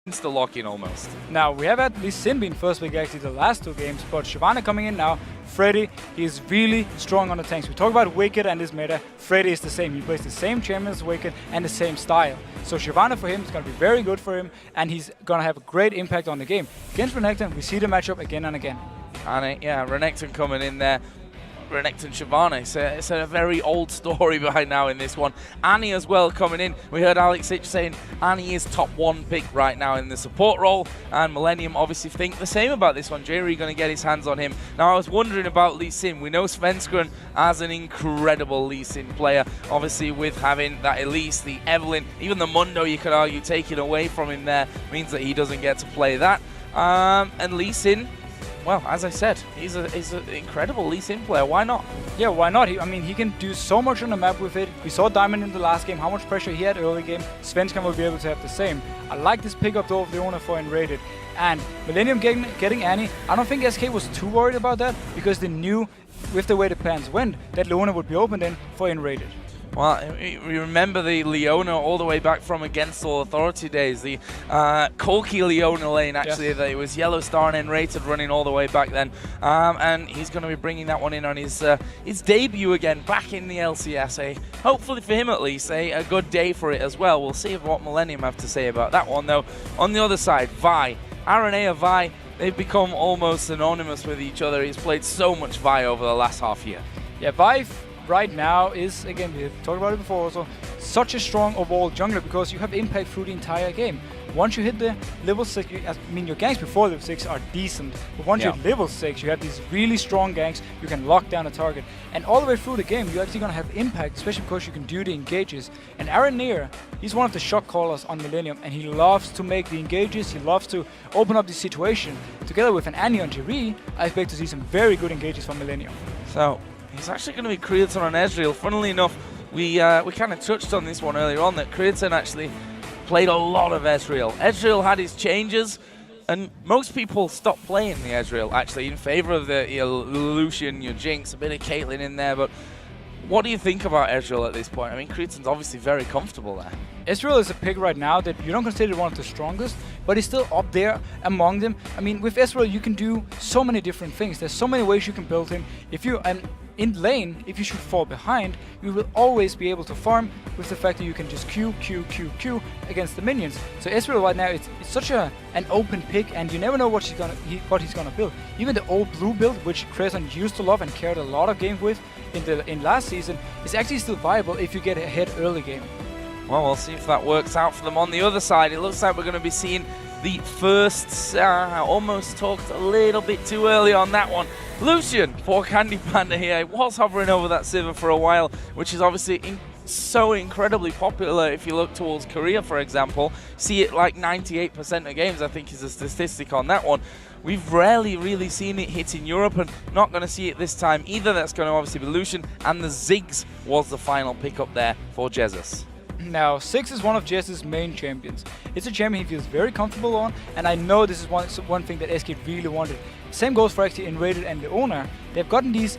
insta-lock-in almost. Now, we have had Lee Sin being first pick actually the last 2 games, but Shyvana coming in now. Freddy, he is really strong on the tanks. We talk about Wicked and his meta. Freddy is the same. He plays the same champion as Wicked and the same style. So Shyvana for him is going to be very good for him, and he's going to have a great impact on the game. Against Renekton, we see the matchup again and again. And yeah, Renekton coming in there. Renekton Shyvana. It's a very old story behind now in this one. Annie as well coming in. We heard Alex Hitch saying Annie is top 1 pick right now in the support role, and Millenium obviously think the same about this one. Jerry going to get his hands on him. Now I was wondering about Lee Sin. We know Svenskeren as an incredible Lee Sin player, obviously with having that Elise, the Evelyn, even the Mundo you could argue taken away from him there means that he doesn't get to play that. And Lee Sin, well, as I said, he's an incredible Lee Sin player. Why not? Yeah, why not? I mean, he can do so much on the map with it. We saw Diamond in the last game, how much pressure he had early game. Svenskeren will be able to have the same. I like this pickup though of the owner for Enrated. And Millenium getting Annie, I don't think SK was too worried about that, because they knew with the way the plans went that Leona would be open then for Enrated. Well, we remember the Leona all the way back from Against All Authority days. The Colkey Leona lane, actually, yes. It was Yellow Star and N-rated running all the way back then. And he's going to be bringing that one in on his debut again, back in the LCS. Hopefully for him at least, a good day for it as well. We'll see what Millenium have to say about that one, though. On the other side, Vi. Aranea, Vi, they've become almost synonymous with each other. He's played so much Vi over the last half year. Yeah, Vi right now is, again, we've talked about it before also, such a strong overall jungler because you have impact through the entire game. Once you hit the level 6, I mean your ganks before level 6 are decent, but once you hit level 6 you have these really strong ganks, you can lock down a target. And all the way through the game you're actually going to have impact, especially because you can do the engages. And Aranea, he's one of the shot callers on Millenium, and he loves to make the engages, he loves to open up the situation. Together with an Annie on Jerry, I expect to see some very good engages from Millenium. So he's actually going to be Creaton on Ezreal. Funnily enough, we kind of touched on this one earlier on, that Creaton actually played a lot of Ezreal. Ezreal had his changes, and most people stopped playing the Ezreal, actually, in favor of the Lucian, your Jinx, a bit of Caitlyn in there, but what do you think about Ezreal at this point? I mean, Creaton's obviously very comfortable there. Ezreal is a pick right now that you don't consider one of the strongest, but he's still up there among them. I mean, with Ezreal you can do so many different things. There's so many ways you can build him. If you in lane, if you should fall behind, you will always be able to farm with the fact that you can just Q against the minions. So Ezreal right now, it's such an open pick, and you never know what he's gonna build. Even the old blue build, which Creaton used to love and carried a lot of games with in last season, is actually still viable if you get ahead early game. Well, we'll see if that works out for them. On the other side, it looks like we're going to be seeing the first, almost talked a little bit too early on that one. Lucian for Candy Panda here. Was hovering over that Sivir for a while, which is obviously so incredibly popular. If you look towards Korea, for example, see it like 98% of games, I think is a statistic on that one. We've rarely really seen it hit in Europe, and not going to see it this time either. That's going to obviously be Lucian, and the Ziggs was the final pickup there for Jesus. Now, Ziggs is one of Jess's main champions. It's a champion he feels very comfortable on, and I know this is one thing that SK really wanted. Same goes for actually Enrated and Leona. They've gotten these,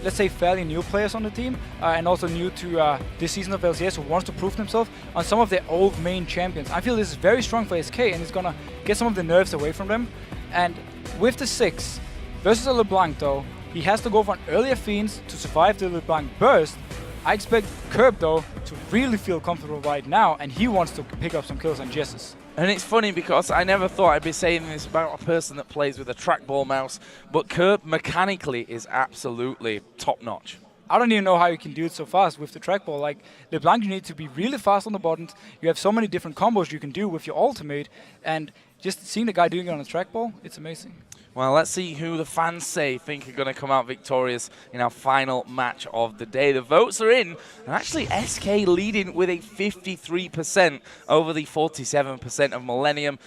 let's say, fairly new players on the team, and also new to this season of LCS, who wants to prove themselves on some of their old main champions. I feel this is very strong for SK, and it's gonna get some of the nerves away from them. And with the Ziggs versus a LeBlanc though, he has to go for an earlier Fiends to survive the LeBlanc burst. I expect Curb though to really feel comfortable right now, and he wants to pick up some kills on Jessus. And it's funny because I never thought I'd be saying this about a person that plays with a trackball mouse, but Curb mechanically is absolutely top-notch. I don't even know how you can do it so fast with the trackball. Like, LeBlanc, you need to be really fast on the buttons. You have so many different combos you can do with your ultimate, and just seeing the guy doing it on a trackball, it's amazing. Well, let's see who the fans think are going to come out victorious in our final match of the day. The votes are in, and actually SK leading with a 53% over the 47% of Millenium.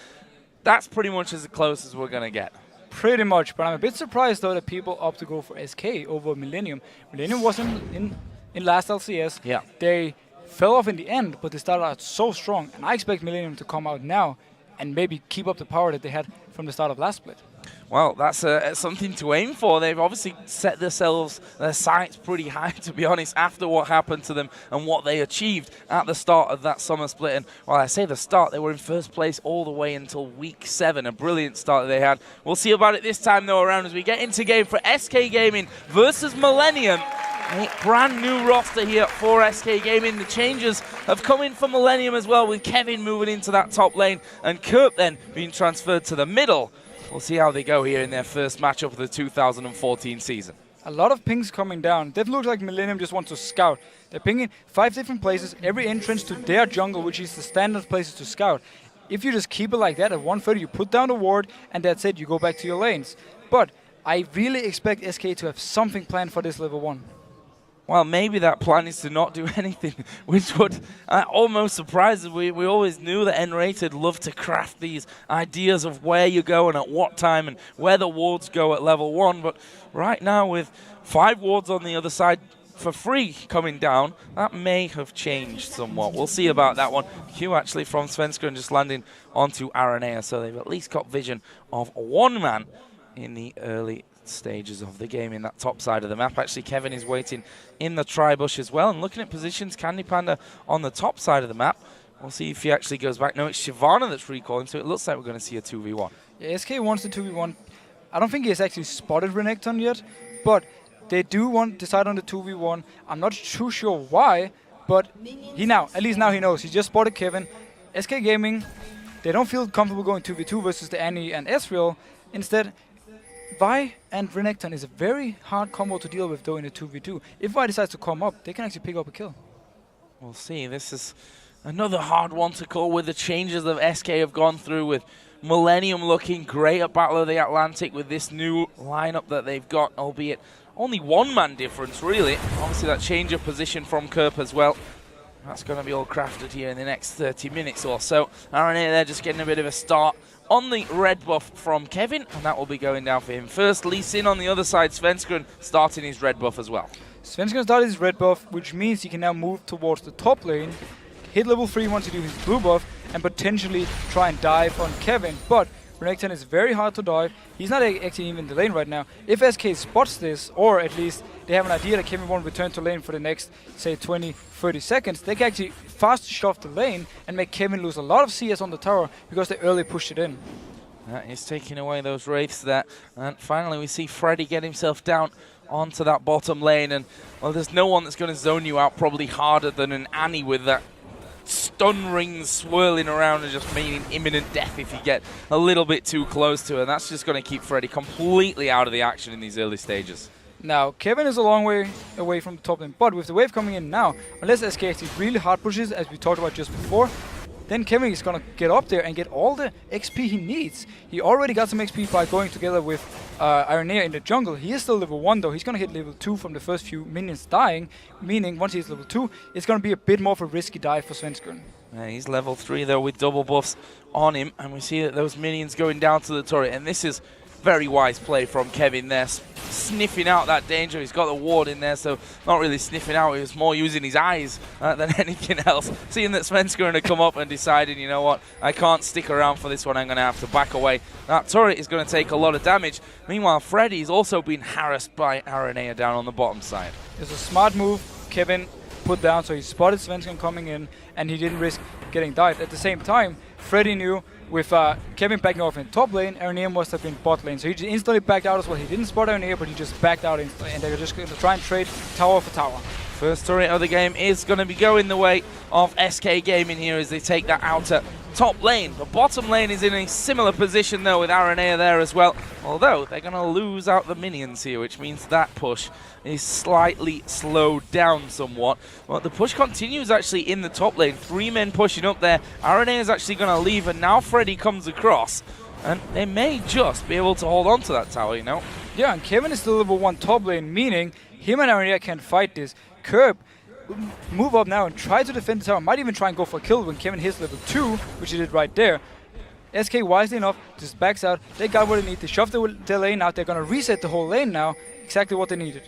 That's pretty much as close as we're going to get. Pretty much, but I'm a bit surprised though that people opt to go for SK over Millenium. Millenium was in last LCS. Yeah. They fell off in the end, but they started out so strong, and I expect Millenium to come out now and maybe keep up the power that they had from the start of last split. Well, that's something to aim for. They've obviously set their sights pretty high, to be honest, after what happened to them and what they achieved at the start of that summer split. And while I say the start, they were in first place all the way until week 7. A brilliant start that they had. We'll see about it this time, though, around as we get into game for SK Gaming versus Millenium. A brand new roster here for SK Gaming. The changes have come in for Millenium as well, with Kevin moving into that top lane and Kurt then being transferred to the middle. We'll see how they go here in their first matchup of the 2014 season. A lot of pings coming down. That looks like Millenium just wants to scout. They're pinging 5 different places, every entrance to their jungle, which is the standard places to scout. If you just keep it like that, at 130 you put down the ward, and that's it, you go back to your lanes. But I really expect SK to have something planned for this level 1. Well, maybe that plan is to not do anything, which would almost surprise us. We always knew that N-Rated loved to craft these ideas of where you go and at what time and where the wards go at level 1. But right now, with 5 wards on the other side for free coming down, that may have changed somewhat. We'll see about that one. Q actually from Svenskeren just landing onto Aranea, so they've at least got vision of one man in the early stages of the game in that top side of the map. Actually, Kevin is waiting in the tri-bush as well, and looking at positions, Candy Panda on the top side of the map. We'll see if he actually goes back. No, it's Shyvana that's recalling, so it looks like we're going to see a 2v1. Yeah, SK wants the 2v1. I don't think he has actually spotted Renekton yet, but they do want to decide on the 2v1. I'm not too sure why, but at least now he knows. He just spotted Kevin. SK Gaming, they don't feel comfortable going 2v2 versus the Annie and Ezreal. Instead, Vi and Renekton is a very hard combo to deal with, though, in a 2v2. If Vi decides to come up, they can actually pick up a kill. We'll see. This is another hard one to call with the changes that SK have gone through, with Millenium looking great at Battle of the Atlantic with this new lineup that they've got, albeit only 1-man difference, really. Obviously, that change of position from Kerp as well. That's going to be all crafted here in the next 30 minutes or so. Aaron here, they're just getting a bit of a start on the red buff from Kevin, and that will be going down for him first. Lee Sin on the other side, Svenskeren starting his red buff as well. Svenskeren started his red buff, which means he can now move towards the top lane, hit level 3 once he do his blue buff, and potentially try and dive on Kevin. But Renekton is very hard to dive. He's not actually even in the lane right now. If SK spots this, or at least they have an idea that Kevin won't return to lane for the next, say, 20, 30 seconds, they can actually fast shove the lane and make Kevin lose a lot of CS on the tower because they early pushed it in. That is taking away those wraiths there. And finally we see Freddy get himself down onto that bottom lane. And, well, there's no one that's going to zone you out probably harder than an Annie with that stun rings swirling around and just meaning imminent death if you get a little bit too close to her. And that's just going to keep Freddy completely out of the action in these early stages. Now, Kevin is a long way away from the top lane, but with the wave coming in now, unless SK actually really hard pushes, as we talked about just before, then Kevin is going to get up there and get all the XP he needs. He already got some XP by going together with Aranea in the jungle. He is still level 1 though. He's going to hit level 2 from the first few minions dying, meaning once he's level 2, it's going to be a bit more of a risky dive for Svenskeren. Yeah, he's level 3 though with double buffs on him, and we see that those minions going down to the turret, and this is very wise play from Kevin there, sniffing out that danger. He's got the ward in there, so not really sniffing out. He was more using his eyes than anything else. Seeing that Svenskeren had come up and decided, you know what, I can't stick around for this one. I'm going to have to back away. That turret is going to take a lot of damage. Meanwhile, Freddy's also been harassed by Aranea down on the bottom side. It's a smart move Kevin put down, so he spotted Svenskeren coming in, and he didn't risk getting dived. At the same time, Freddy knew with Kevin backing off in top lane, Aranea must have been bot lane. So he just instantly backed out as well. He didn't spot Aranea, but he just backed out instantly. And they're just going to try and trade tower for tower. First turret of the game is going to be going the way of SK Gaming here as they take that outer top lane. The bottom lane is in a similar position though with Aranea there as well. Although they're going to lose out the minions here, which means that push is slightly slowed down somewhat. But the push continues actually in the top lane. 3 men pushing up there. Aranea is actually going to leave, and now Freddy comes across. And they may just be able to hold on to that tower, you know. Yeah, and Kevin is still level 1 top lane, meaning him and Aranea can fight this. Kerp move up now and try to defend the tower. Might even try and go for a kill when Kevin hits level 2, which he did right there. SK wisely enough just backs out. They got what they need. They shoved their lane out. They're going to reset the whole lane now. Exactly what they needed.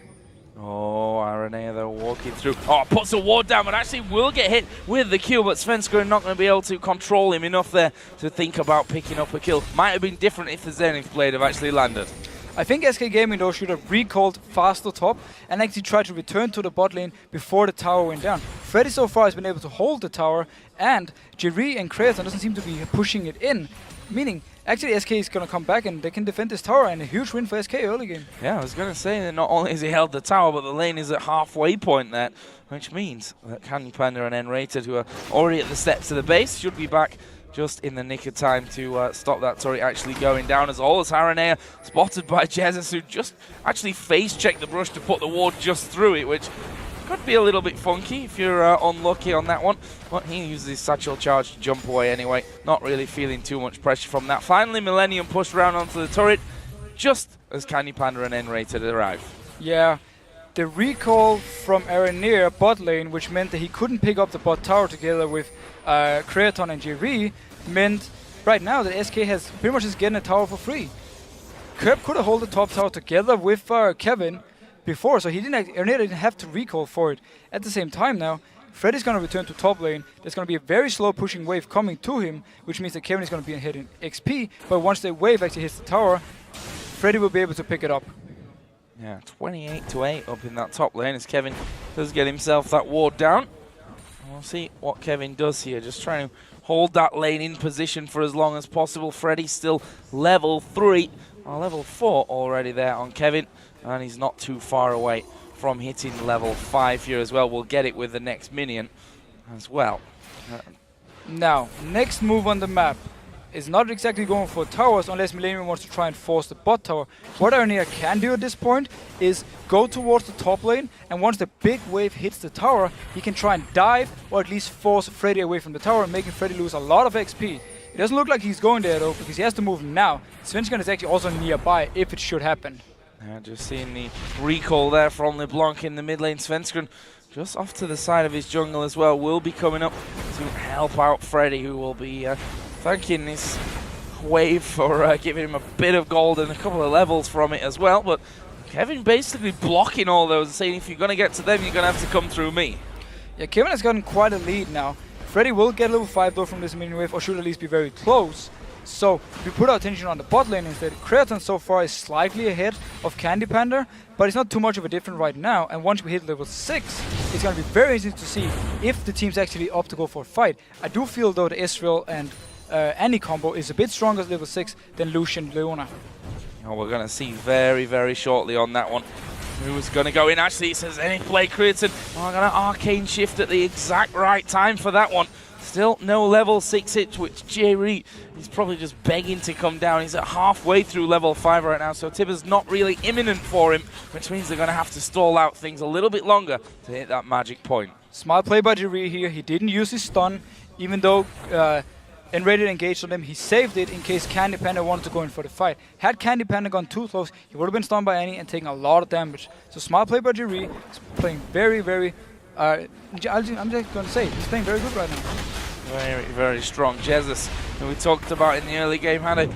Oh, Aranea though walking through. Oh, puts a ward down, but actually will get hit with the kill, but Svenskeren not going to be able to control him enough there to think about picking up a kill. Might have been different if the Zenith blade have actually landed. I think SK Gaming though should have recalled faster top and actually tried to return to the bot lane before the tower went down. Freddy so far has been able to hold the tower, and Jerry and crazy doesn't seem to be pushing it in, meaning actually SK is going to come back and they can defend this tower, and a huge win for SK early game. Yeah, I was going to say that not only has he held the tower, but the lane is at halfway point there, which means that Candy Panda and N-Rated, who are already at the steps of the base, should be back just in the nick of time to stop that turret actually going down, as all as Aranea spotted by Jesus, who just actually face-checked the brush to put the ward just through it, which could be a little bit funky if you're unlucky on that one. But he uses his satchel charge to jump away anyway, not really feeling too much pressure from that. Finally, Millenium pushed around onto the turret just as Candy Panda and N-Rated arrive. Yeah, the recall from Aranea bot lane, which meant that he couldn't pick up the bot tower together with Creaton and JV, meant right now that SK has pretty much just getting a tower for free. Kerb could have held the top tower together with Kevin before, so Aranea didn't have to recall for it. At the same time now, Freddy's going to return to top lane. There's going to be a very slow pushing wave coming to him, which means that Kevin is going to be ahead in XP, but once the wave actually hits the tower, Freddy will be able to pick it up. Yeah, 28-8 up in that top lane as Kevin does get himself that ward down. We'll see what Kevin does here, just trying to hold that lane in position for as long as possible. Freddy's still level 3, or level 4 already there on Kevin, and he's not too far away from hitting level 5 here as well. We'll get it with the next minion as well. Now, next move on the map is not exactly going for towers unless Millenium wants to try and force the bot tower. What Aranea can do at this point is go towards the top lane, and once the big wave hits the tower, he can try and dive or at least force Freddy away from the tower, making Freddy lose a lot of XP. It doesn't look like he's going there though, because he has to move now. Svenskeren is actually also nearby if it should happen. Just seeing the recall there from LeBlanc in the mid lane. Svenskeren just off to the side of his jungle as well will be coming up to help out Freddy, who will be thanking this wave for giving him a bit of gold and a couple of levels from it as well. But Kevin basically blocking all those and saying, if you're going to get to them, you're going to have to come through me. Yeah, Kevin has gotten quite a lead now. Freddy will get level 5 though from this minion wave, or should at least be very close. So if we put our attention on the bot lane instead, Creaton so far is slightly ahead of Candy Panda, but it's not too much of a difference right now. And once we hit level 6, it's going to be very easy to see if the team's actually up to go for a fight. I do feel though the Ezreal and Annie combo is a bit stronger at level 6 than Lucian Leona. Oh, we're going to see very, very shortly on that one who's going to go in. Actually, it says any play Creaton. Oh, I'm going to arcane shift at the exact right time for that one. Still no level 6 hits, which Jerry is probably just begging to come down. He's at halfway through level 5 right now, so Tibber's not really imminent for him, which means they're going to have to stall out things a little bit longer to hit that magic point. Smart play by Jerry here. He didn't use his stun, even though N-Rated engaged on him. He saved it in case Candy Panda wanted to go in for the fight. Had Candy Panda gone too close, he would have been stunned by Annie and taken a lot of damage. So smart play by Jerry. He's playing very, very... I'm just going to say, he's playing very good right now. Very, very strong. Jesus, who we talked about in the early game, had a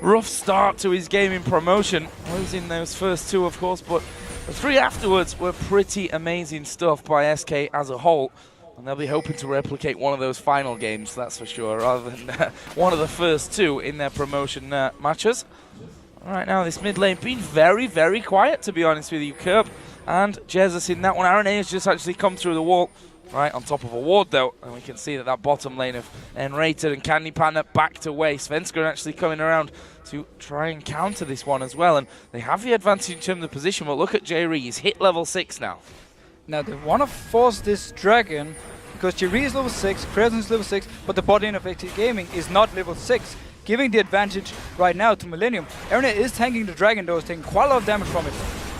rough start to his game in promotion, losing those first 2, of course, but the 3 afterwards were pretty amazing stuff by SK as a whole, and they'll be hoping to replicate one of those final games, that's for sure, rather than one of the first 2 in their promotion matches. Right now, this mid lane being very, very quiet, to be honest with you. Kerb and Jesus in that one. Aranea has just actually come through the wall. Right on top of a ward though, and we can see that bottom lane of N-Rated and Candy Panda backed away. Svenskeren actually coming around to try and counter this one as well, and they have the advantage in terms of position, but look at Jerry, he's hit level 6 now. Now they want to force this dragon, because Jerry is level 6, Creaton is level 6, but the bot lane of XT Gaming is not level 6, giving the advantage right now to Millenium. Aranea is tanking the dragon though, is taking quite a lot of damage from it.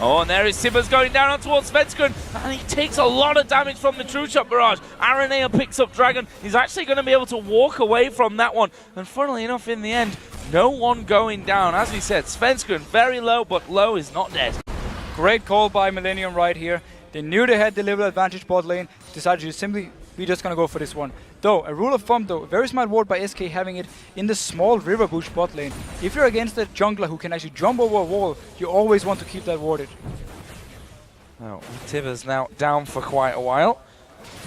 Oh, and there is Tibbers going down on towards Svenskeren, and he takes a lot of damage from the True Shot Barrage. Aranea picks up Dragon. He's actually going to be able to walk away from that one. And funnily enough, in the end, no one going down. As we said, Svenskeren very low, but low is not dead. Great call by Millenium right here. They knew they had the level advantage bot lane, decided to simply be just going to go for this one. Though, a rule of thumb though, a very smart ward by SK having it in the small river bush bot lane. If you're against a jungler who can actually jump over a wall, you always want to keep that warded. Now, Tibbers now down for quite a while.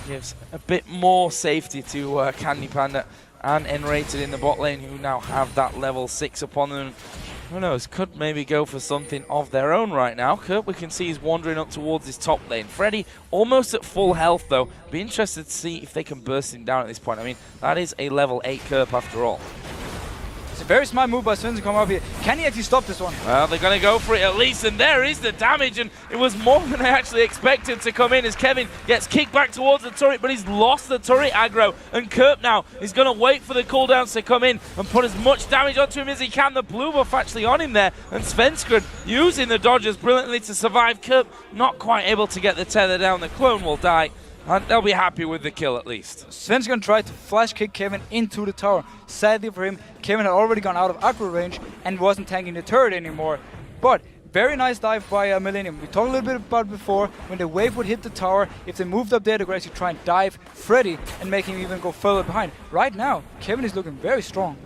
Gives a bit more safety to Candy Panda and Enrated in the bot lane, who now have that level 6 upon them. Who knows, could maybe go for something of their own right now. Kurt, we can see, he's wandering up towards his top lane. Freddy almost at full health, though. Be interested to see if they can burst him down at this point. I mean, that is a level 8 Kerp after all. It's a very smart move by Sven to come up here. Can he actually stop this one? Well, they're going to go for it at least, and there is the damage, and it was more than I actually expected to come in as Kevin gets kicked back towards the turret, but he's lost the turret aggro, and Kerp now is going to wait for the cooldowns to come in and put as much damage onto him as he can. The blue buff actually on him there, and Svenskred using the dodgers brilliantly to survive. Kerp not quite able to get the tether down. The clone will die, and they'll be happy with the kill at least. Sven's gonna try to flash kick Kevin into the tower. Sadly for him, Kevin had already gone out of aggro range and wasn't tanking the turret anymore. But very nice dive by Millenium. We talked a little bit about it before. When the wave would hit the tower, if they moved up there, they could actually try and dive Freddy and make him even go further behind. Right now, Kevin is looking very strong.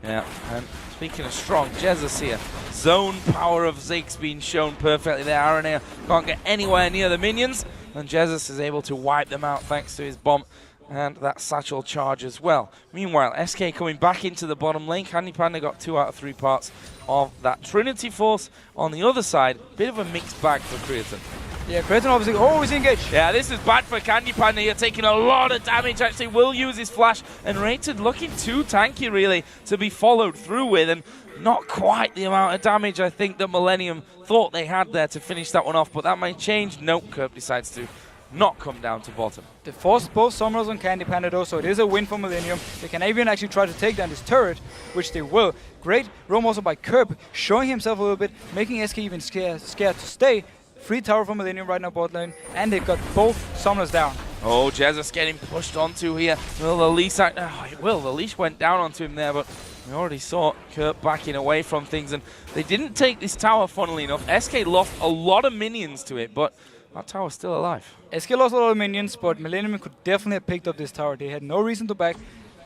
Yeah, and speaking of strong, Jesus here. Zone power of Ziggs being shown perfectly there. Aranea can't get anywhere near the minions, and Jesus is able to wipe them out thanks to his bomb and that satchel charge as well. Meanwhile, SK coming back into the bottom lane. Candy Panda got 2 out of 3 parts of that Trinity Force. On the other side, bit of a mixed bag for Creaton. Yeah, Creaton obviously always engaged. Yeah, this is bad for Candy Panda. You're taking a lot of damage. Actually will use his flash, and Rated looking too tanky really to be followed through with, and not quite the amount of damage I think that Millenium thought they had there to finish that one off, but that might change. Nope, Kerp decides to not come down to bottom. They forced both summoners on Candy Panda though, so it is a win for Millenium. They can even actually try to take down this turret, which they will. Great roam also by Kerp, showing himself a little bit, making SK even scared to stay. Free tower from Millenium right now bot lane, and they've got both summoners down. Oh, Jesus getting pushed onto here. Will the leash it will. The leash went down onto him there, but we already saw Kerp backing away from things, and they didn't take this tower, funnily enough. SK lost a lot of minions to it, but that tower's still alive. SK lost a lot of minions, but Millenium could definitely have picked up this tower. They had no reason to back,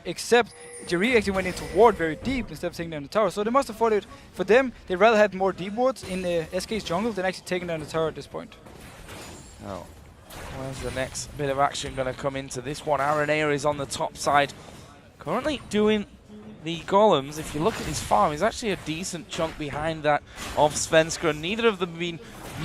except Jerry actually went into ward very deep instead of taking down the tower. So they must have thought it, for them, they'd rather have more deep wards in the SK's jungle than actually taking down the tower at this point. Oh, where's the next bit of action going to come into this one? Aranea is on the top side, currently doing the golems. If you look at his farm, he's actually a decent chunk behind that of Svenskred. Neither of them have been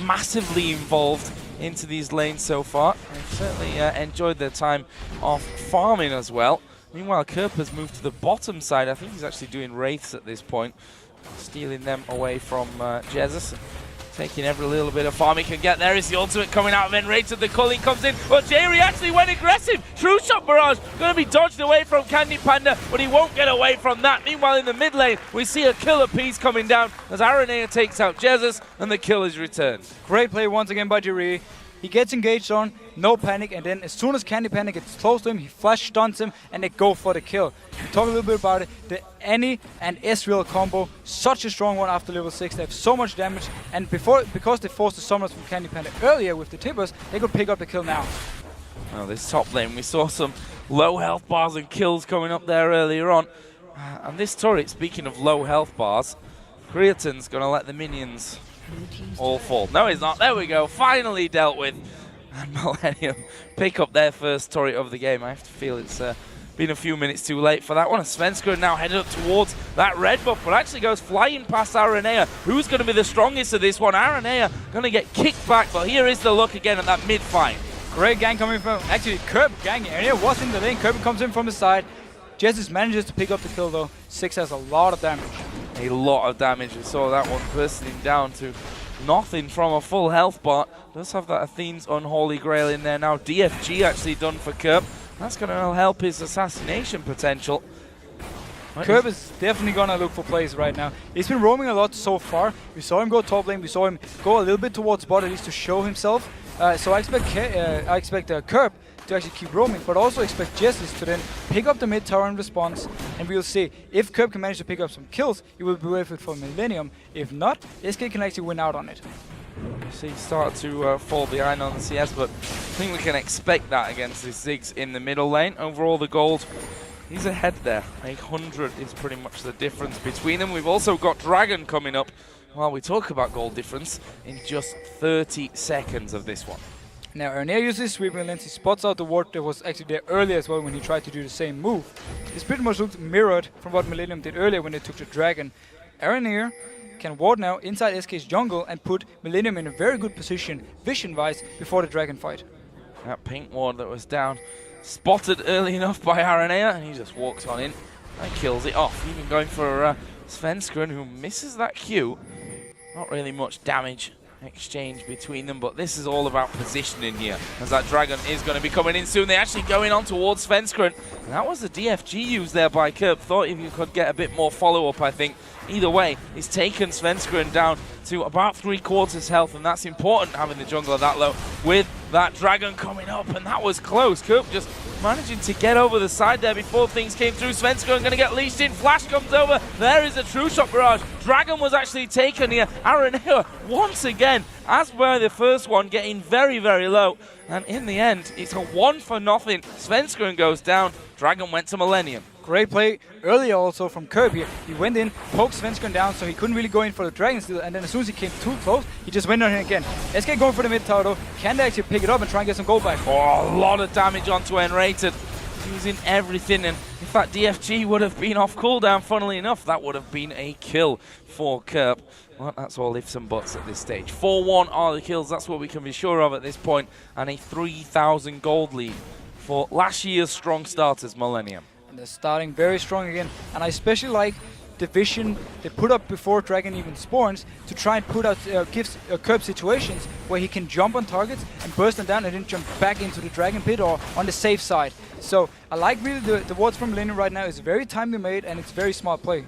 massively involved into these lanes so far. They've certainly enjoyed their time of farming as well. Meanwhile, Kerp has moved to the bottom side. I think he's actually doing wraiths at this point, stealing them away from Jesus. Taking every little bit of farm he can get. There is the ultimate coming out of Enrated. The culling comes in, but Jerry actually went aggressive. True shot barrage going to be dodged away from Candy Panda, but he won't get away from that. Meanwhile, in the mid lane, we see a killer piece coming down as Aranea takes out Jesus, and the kill is returned. Great play once again by Jerry. He gets engaged on, no panic, and then as soon as Candy Panda gets close to him, he flash stuns him, and they go for the kill. We talk a little bit about it. The Annie and Ezreal combo, such a strong one after level 6. They have so much damage, and because they forced the summoners from Candy Panda earlier with the Tibbers, they could pick up the kill now. Well, this top lane, we saw some low health bars and kills coming up there earlier on. And this turret, speaking of low health bars, Creaton's going to let the minions all fall. No, he's not. There we go. Finally dealt with. And Millenium pick up their first turret of the game. I have to feel it's been a few minutes too late for that one. And Svenskred now headed up towards that red buff, but actually goes flying past Aranea. Who's going to be the strongest of this one? Aranea going to get kicked back, but here is the look again at that mid fight. Great gang coming from, actually Kerp gang. Aranea was in the lane. Kerp comes in from the side. Jesus manages to pick up the kill though. 6 has a lot of damage. A lot of damage. We saw that one bursting down to nothing from a full health bar. Does have that Athene's Unholy Grail in there now. DFG actually done for Kerp. That's going to help his assassination potential. Kerp is definitely going to look for plays right now. He's been roaming a lot so far. We saw him go top lane. We saw him go a little bit towards bot at least to show himself. So I expect Kerp to actually keep roaming, but also expect Jesus to then pick up the mid tower in response, and we'll see. If Kerp can manage to pick up some kills, he will be worth it for Millenium. If not, SK can actually win out on it. See, start to fall behind on the CS, but I think we can expect that against the Ziggs in the middle lane. Overall, the gold, he's ahead there. 800 is pretty much the difference between them. We've also got Dragon coming up, while we talk about goal difference, in just 30 seconds of this one. Now, Arnair uses his sweeping lens. He spots out the ward that was actually there earlier as well when he tried to do the same move. This pretty much looks mirrored from what Millenium did earlier when they took the dragon. Arnair can ward now inside SK's jungle and put Millenium in a very good position, vision-wise, before the dragon fight. That pink ward that was down, spotted early enough by Arnair, and he just walks on in and kills it off. Even going for Svenskeren, who misses that Q. Not really much damage exchange between them, but this is all about positioning here, as that dragon is going to be coming in soon. They're actually going on towards Svenskeren. And that was the DFG used there by Kerb. Thought if you could get a bit more follow-up, I think. Either way, he's taken Svenskeren down to about 3/4 health, and that's important, having the jungler that low with that dragon coming up, and that was close. Kerb just managing to get over the side there before things came through. Svenskeren going to get leashed in. Flash comes over. There is a true shot barrage. Dragon was actually taken here. Arnair once again, as per the first one, getting very, very low. And in the end, it's a 1-for-0. Svenskeren goes down. Dragon went to Millenium. Great play earlier also from Kerb here. He went in, poked Svenskeren down, so he couldn't really go in for the dragon steal, and then as soon as he came too close, he just went on him again. SK going for the mid tower though. Can they actually pick it up and try and get some gold back? Oh, a lot of damage onto Enrated. Using everything, and if that DFG would have been off cooldown, funnily enough, that would have been a kill for Kerb. Well, that's all ifs and buts at this stage. 4-1 are the kills, that's what we can be sure of at this point, and a 3,000 gold lead for last year's strong starters, Millenium. And they're starting very strong again, and I especially like the vision they put up before Dragon even spawns to try and put out gives Kerb situations where he can jump on targets and burst them down and then jump back into the Dragon Pit or on the safe side. So I like really the wards from Millenium right now. It's very timely made and it's very smart play.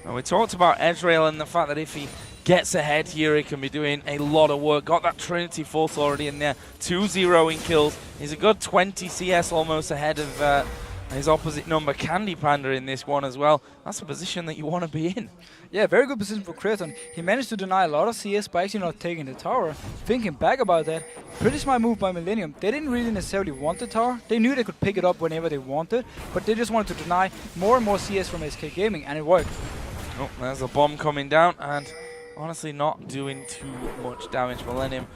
Well, we talked about Ezreal and the fact that if he gets ahead here, he can be doing a lot of work. Got that Trinity Force already in there, 2-0 in kills. He's a good 20 CS almost ahead of his opposite number, Candy Panda, in this one as well. That's a position that you want to be in. Yeah, very good position for Kraton. He managed to deny a lot of CS by actually not taking the tower. Thinking back about that, pretty smart move by Millenium. They didn't really necessarily want the tower. They knew they could pick it up whenever they wanted, but they just wanted to deny more and more CS from SK Gaming, and it worked. Oh, there's a bomb coming down, and honestly not doing too much damage. Millenium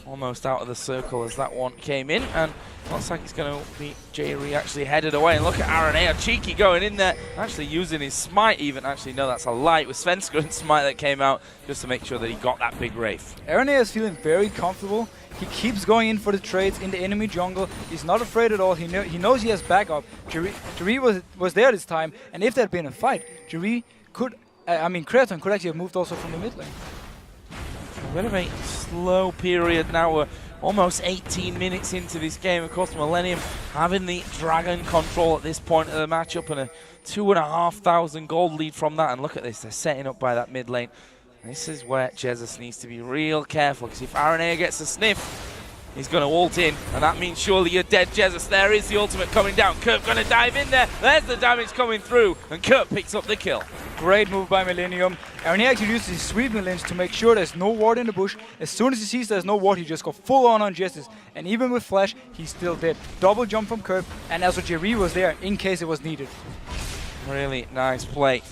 almost out of the circle as that one came in, and looks like it's going to be Jerry actually headed away. And look at Arnair, cheeky going in there, actually using his smite even. Actually, no, that's a light with Svenskeren smite that came out just to make sure that he got that big Wraith. Arnair is feeling very comfortable. He keeps going in for the trades in the enemy jungle. He's not afraid at all. He knows he has backup. Jerry was there this time, and if there had been a fight, Jerry could, Kraton could actually have moved also from the mid lane. A bit of a slow period now. We're almost 18 minutes into this game. Of course, Millenium having the dragon control at this point of the matchup, and a 2,500 gold lead from that. And look at this, they're setting up by that mid lane. This is where Jesus needs to be real careful, because if Arnair gets a sniff, he's going to ult in, and that means surely you're dead, Jesus. There is the ultimate coming down. Kerb going to dive in there. There's the damage coming through, and Kerb picks up the kill. Great move by Millenium. Arnair actually uses his sweeping lens to make sure there's no ward in the bush. As soon as he sees there's no ward, he just goes full on Jesus. And even with Flash, he's still dead. Double jump from Kerb, and also Jerry was there in case it was needed. Really nice play.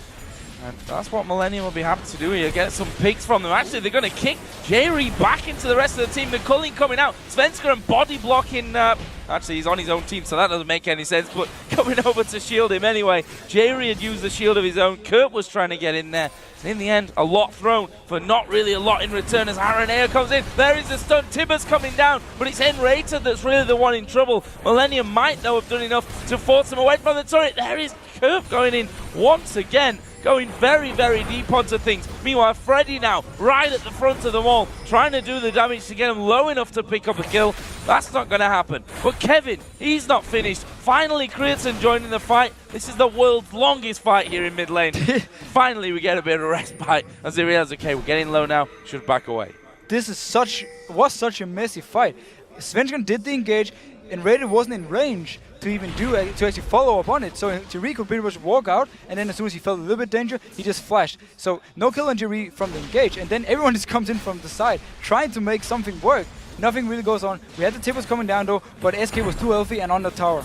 And that's what Millenium will be happy to do here, get some picks from them. Actually, they're going to kick Jerry back into the rest of the team. The culling coming out. Svenskeren body blocking. Actually, he's on his own team, so that doesn't make any sense. But coming over to shield him anyway. Jerry had used the shield of his own. Kurt was trying to get in there. And in the end, a lot thrown for not really a lot in return as Arnair comes in. There is the stun. Tibbers coming down, but it's Enrated that's really the one in trouble. Millenium might, though, have done enough to force him away from the turret. There is Kurt going in once again, going very, very deep onto things. Meanwhile, Freddy now right at the front of them all, trying to do the damage to get him low enough to pick up a kill. That's not going to happen. But Kevin, he's not finished. Finally, Kriatson joining the fight. This is the world's longest fight here in mid lane. Finally, we get a bit of a respite as they realize, okay, we're getting low now, should back away. This is was such a messy fight. Svenskeren did the engage, and Raiden wasn't in range to even to actually follow up on it. So Jerry could pretty much walk out, and then as soon as he felt a little bit danger, he just flashed. So no kill on Jerry from the engage, and then everyone just comes in from the side, trying to make something work. Nothing really goes on. We had the Tippers coming down though, but SK was too healthy and on the tower.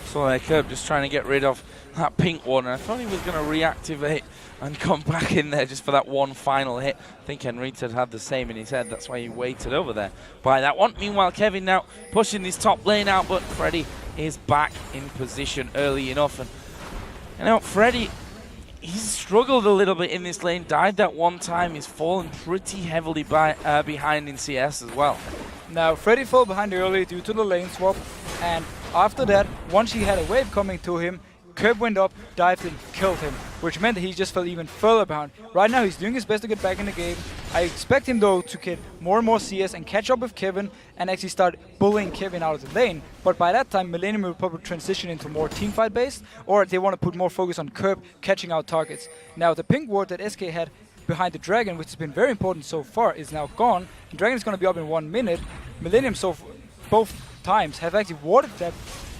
So Kerb just trying to get rid of that pink one. And I thought he was going to reactivate and come back in there just for that one final hit. I think Henrietta had the same in his head. That's why he waited over there by that one. Meanwhile, Kevin now pushing this top lane out, but Freddy is back in position early enough. And you know, Freddy, he's struggled a little bit in this lane. Died that one time. He's fallen pretty heavily behind in CS as well. Now, Freddy fell behind early due to the lane swap. And after that, once he had a wave coming to him, Curb went up, dived and killed him, which meant that he just fell even further behind. Right now, he's doing his best to get back in the game. I expect him, though, to get more and more CS and catch up with Kevin and actually start bullying Kevin out of the lane. But by that time, Millenium will probably transition into more teamfight based, or they want to put more focus on Curb catching out targets. Now, the pink ward that SK had behind the Dragon, which has been very important so far, is now gone. The Dragon is going to be up in 1 minute. Millenium, both times, have actually warded that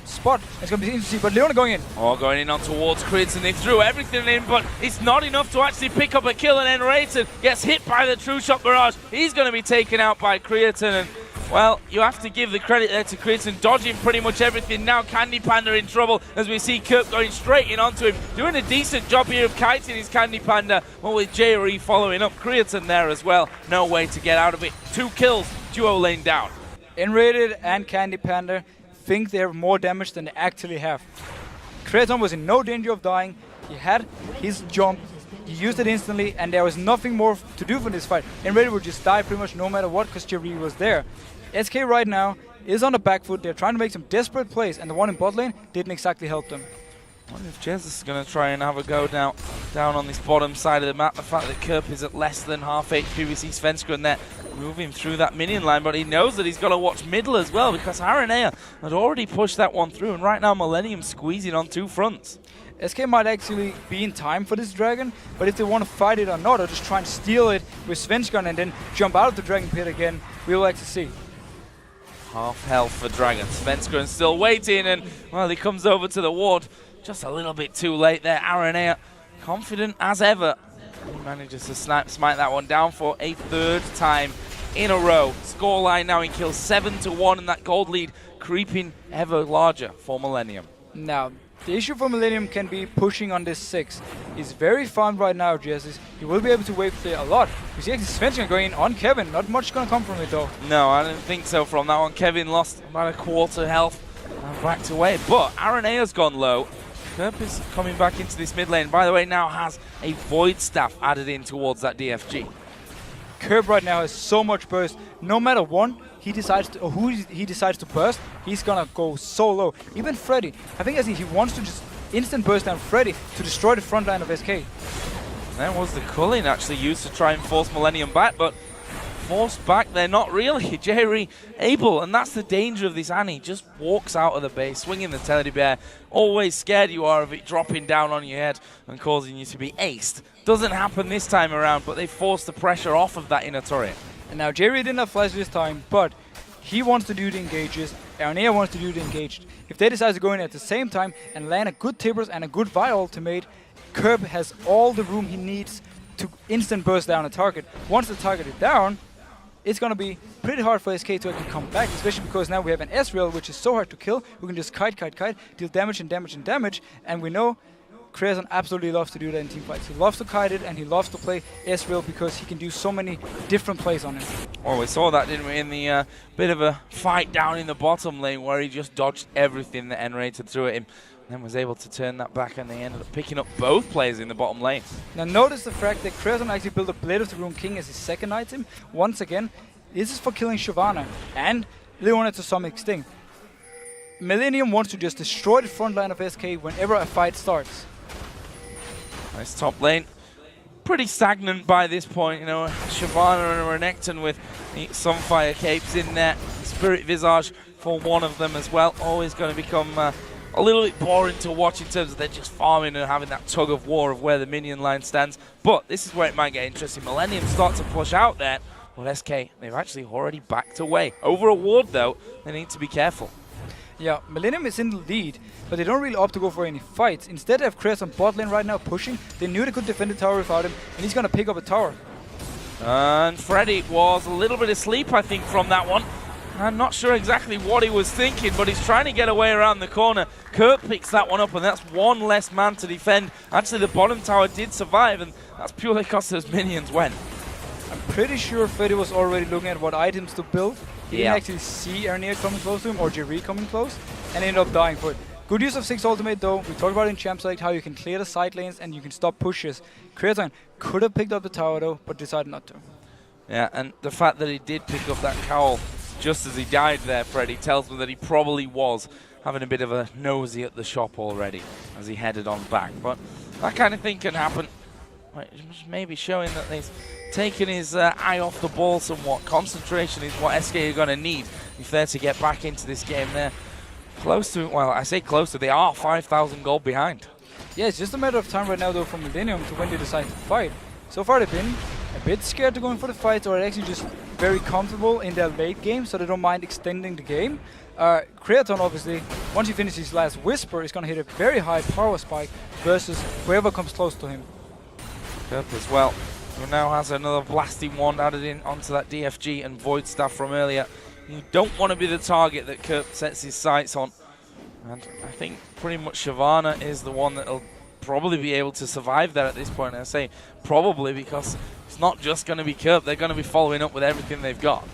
spot. It's going to be interesting to see, but Leona going in. Oh, going in on towards Krids, and they threw everything in, but it's not enough to actually pick up a kill, and then Rayton gets hit by the True Shot Barrage. He's going to be taken out by Creatine, and well, you have to give the credit there to Creatine, dodging pretty much everything. Now Candy Panda in trouble as we see Kirk going straight in onto him, doing a decent job here of kiting his Candy Panda, but with JRE following up. Creatine there as well, no way to get out of it. 2 kills, duo lane down. Enrated and Candy Panda think they have more damage than they actually have. Creatine was in no danger of dying. He had his jump, he used it instantly, and there was nothing more to do for this fight. Enrated would just die pretty much no matter what because JRE was there. SK right now is on the back foot. They're trying to make some desperate plays, and the one in bot lane didn't exactly help them. I wonder if Jez is going to try and have a go down on this bottom side of the map. The fact that Kerp is at less than half HP. We see Svenska there moving through that minion line, but he knows that he's got to watch middle as well because Aranea had already pushed that one through, and right now Millenium squeezing on 2 fronts. SK might actually be in time for this Dragon, but if they want to fight it or not, or just try and steal it with Svenska and then jump out of the Dragon Pit again, we'll like to see. Half health for Dragon. Svenska still waiting, and well, he comes over to the ward. Just a little bit too late there. Aranea, confident as ever. He manages to smite that one down for a 3rd time in a row. Scoreline now in kills 7-1, and that gold lead creeping ever larger for Millenium. Now, the issue for Millenium can be pushing on this 6. He's very farmed right now, Jesus. He will be able to wave clear a lot. You see actually Svenska going in on Kevin. Not much going to come from it, though. No, I don't think so from that one. Kevin lost about a quarter health and backed away. But Aranea's gone low. Kerp is coming back into this mid lane. By the way, now has a Void Staff added in towards that DFG. Kerp right now has so much burst. No matter one he decides to, or who he decides to burst, he's gonna go so low. Even Freddy, I think he wants to just instant burst down Freddy to destroy the front line of SK. That was the culling actually used to try and force Millenium back, but forced back there, not really. Jerry able, and that's the danger of this Annie. Just walks out of the base, swinging the teddy bear. Always scared you are of it dropping down on your head and causing you to be aced. Doesn't happen this time around, but they force the pressure off of that inner turret. And now Jerry didn't have flash this time, but he wants to do the engages. Aranea wants to do the engaged. If they decide to go in at the same time and land a good Tibbers and a good Vi ultimate, Kerb has all the room he needs to instant burst down a target. Once the target is down, it's going to be pretty hard for SK to actually come back, especially because now we have an Ezreal, which is so hard to kill. We can just kite, deal damage and damage and damage, and we know Creason absolutely loves to do that in teamfights. He loves to kite it, and he loves to play Ezreal because he can do so many different plays on him. Well, we saw that, didn't we, in the bit of a fight down in the bottom lane where he just dodged everything that Enrated threw at him. And then was able to turn that back, and they ended up picking up both players in the bottom lane. Now notice the fact that Creason actually built a Blade of the Rune King as his 2nd item. Once again, this is for killing Shyvana and Leona to some extent. Millenium wants to just destroy the front line of SK whenever a fight starts. Nice top lane. Pretty stagnant by this point, you know. Shyvana and Renekton with some fire capes in there. Spirit Visage for one of them as well. Always going to become a little bit boring to watch in terms of they're just farming and having that tug of war of where the minion line stands. But this is where it might get interesting. Millenium start to push out there. Well, SK, they've actually already backed away. Over a ward, though, they need to be careful. Yeah, Millenium is in the lead, but they don't really opt to go for any fights. Instead, they have Chris on bot lane right now pushing. They knew they could defend the tower without him, and he's going to pick up a tower. And Freddy was a little bit asleep, I think, from that one. I'm not sure exactly what he was thinking, but he's trying to get away around the corner. Kurt picks that one up, and that's one less man to defend. Actually, the bottom tower did survive, and that's purely because those minions went. I'm pretty sure Freddy was already looking at what items to build. He didn't actually see Arnia coming close to him, or Jerry coming close, and ended up dying for it. Good use of 6 ultimate though. We talked about in Champ Select how you can clear the side lanes and you can stop pushes. Creaton could have picked up the tower though, but decided not to. Yeah, and the fact that he did pick up that cowl just as he died there, Freddy, tells me that he probably was having a bit of a nosy at the shop already as he headed on back. But that kind of thing can happen. Maybe showing that he's taken his eye off the ball somewhat. Concentration is what SK are going to need if they're to get back into this game. They're close to, well, I say close to, they are 5,000 gold behind. Yeah, it's just a matter of time right now though for Millenium to when they decide to fight. So far they've been a bit scared to go in for the fights, or actually just very comfortable in their late game, so they don't mind extending the game. Creaton obviously, once he finishes his last Whisper, is going to hit a very high power spike versus whoever comes close to him. Kerp as well, who now has another blasting wand added in onto that DFG and Void Staff from earlier. You don't want to be the target that Kerp sets his sights on. And I think pretty much Shyvana is the one that will probably be able to survive there at this point. And I say probably because it's not just going to be Kerp. They're going to be following up with everything they've got.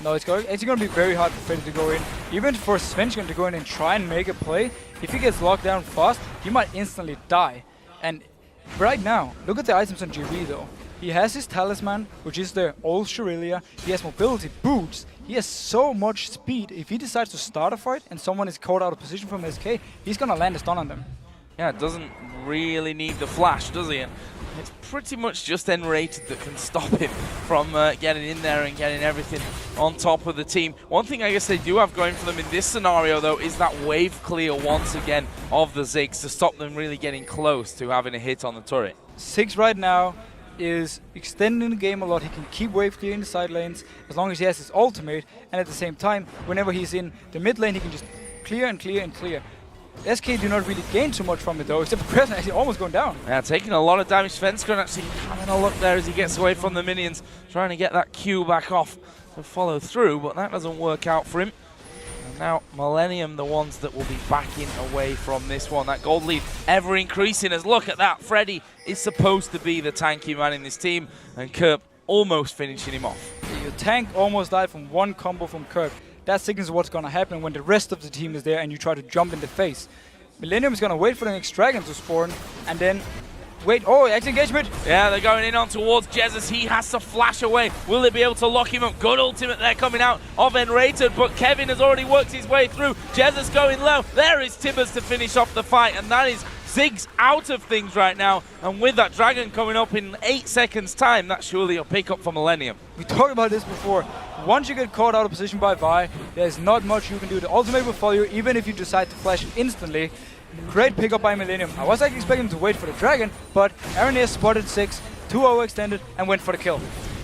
No, it's going to be very hard for Freddy to go in. Even for Svenskon to go in and try and make a play, if he gets locked down fast, he might instantly die. And right now, look at the items on GV though. He has his Talisman, which is the old Shurilia. He has mobility, boots. He has so much speed. If he decides to start a fight and someone is caught out of position from SK, he's going to land a stun on them. Yeah, doesn't really need the flash, does he? And it's pretty much just N-rated that can stop him from getting in there and getting everything on top of the team. One thing I guess they do have going for them in this scenario, though, is that wave clear once again of the Ziggs to stop them really getting close to having a hit on the turret. Ziggs right now is extending the game a lot. He can keep wave clearing the side lanes as long as he has his ultimate, and at the same time, whenever he's in the mid lane, he can just clear and clear and clear. SK do not really gain too much from it though, except for Crescent actually almost going down. Yeah, taking a lot of damage. Svenskon actually having a look there as he gets away from the minions, trying to get that Q back off to follow through, but that doesn't work out for him. And now Millenium, the ones that will be backing away from this one. That gold lead ever increasing as look at that. Freddy is supposed to be the tanky man in this team, and Kerp almost finishing him off. Your tank almost died from one combo from Kerp. That signals what's going to happen when the rest of the team is there and you try to jump in the face. Millenium is going to wait for the next dragon to spawn and then wait. Oh, X-engagement. Yeah, they're going in on towards Jesus. He has to flash away. Will they be able to lock him up? Good ultimate there coming out of N-rated, but Kevin has already worked his way through. Jesus going low. There is Tibbers to finish off the fight, and that is Ziggs out of things right now. And with that dragon coming up in 8 seconds time, that's surely a pickup for Millenium. We talked about this before. Once you get caught out of position by Vi, there's not much you can do. The ultimate will follow you even if you decide to flash instantly. Great pickup by Millenium. I was actually expecting him to wait for the dragon, but Aaron spotted 6, 2 overextended, and went for the kill.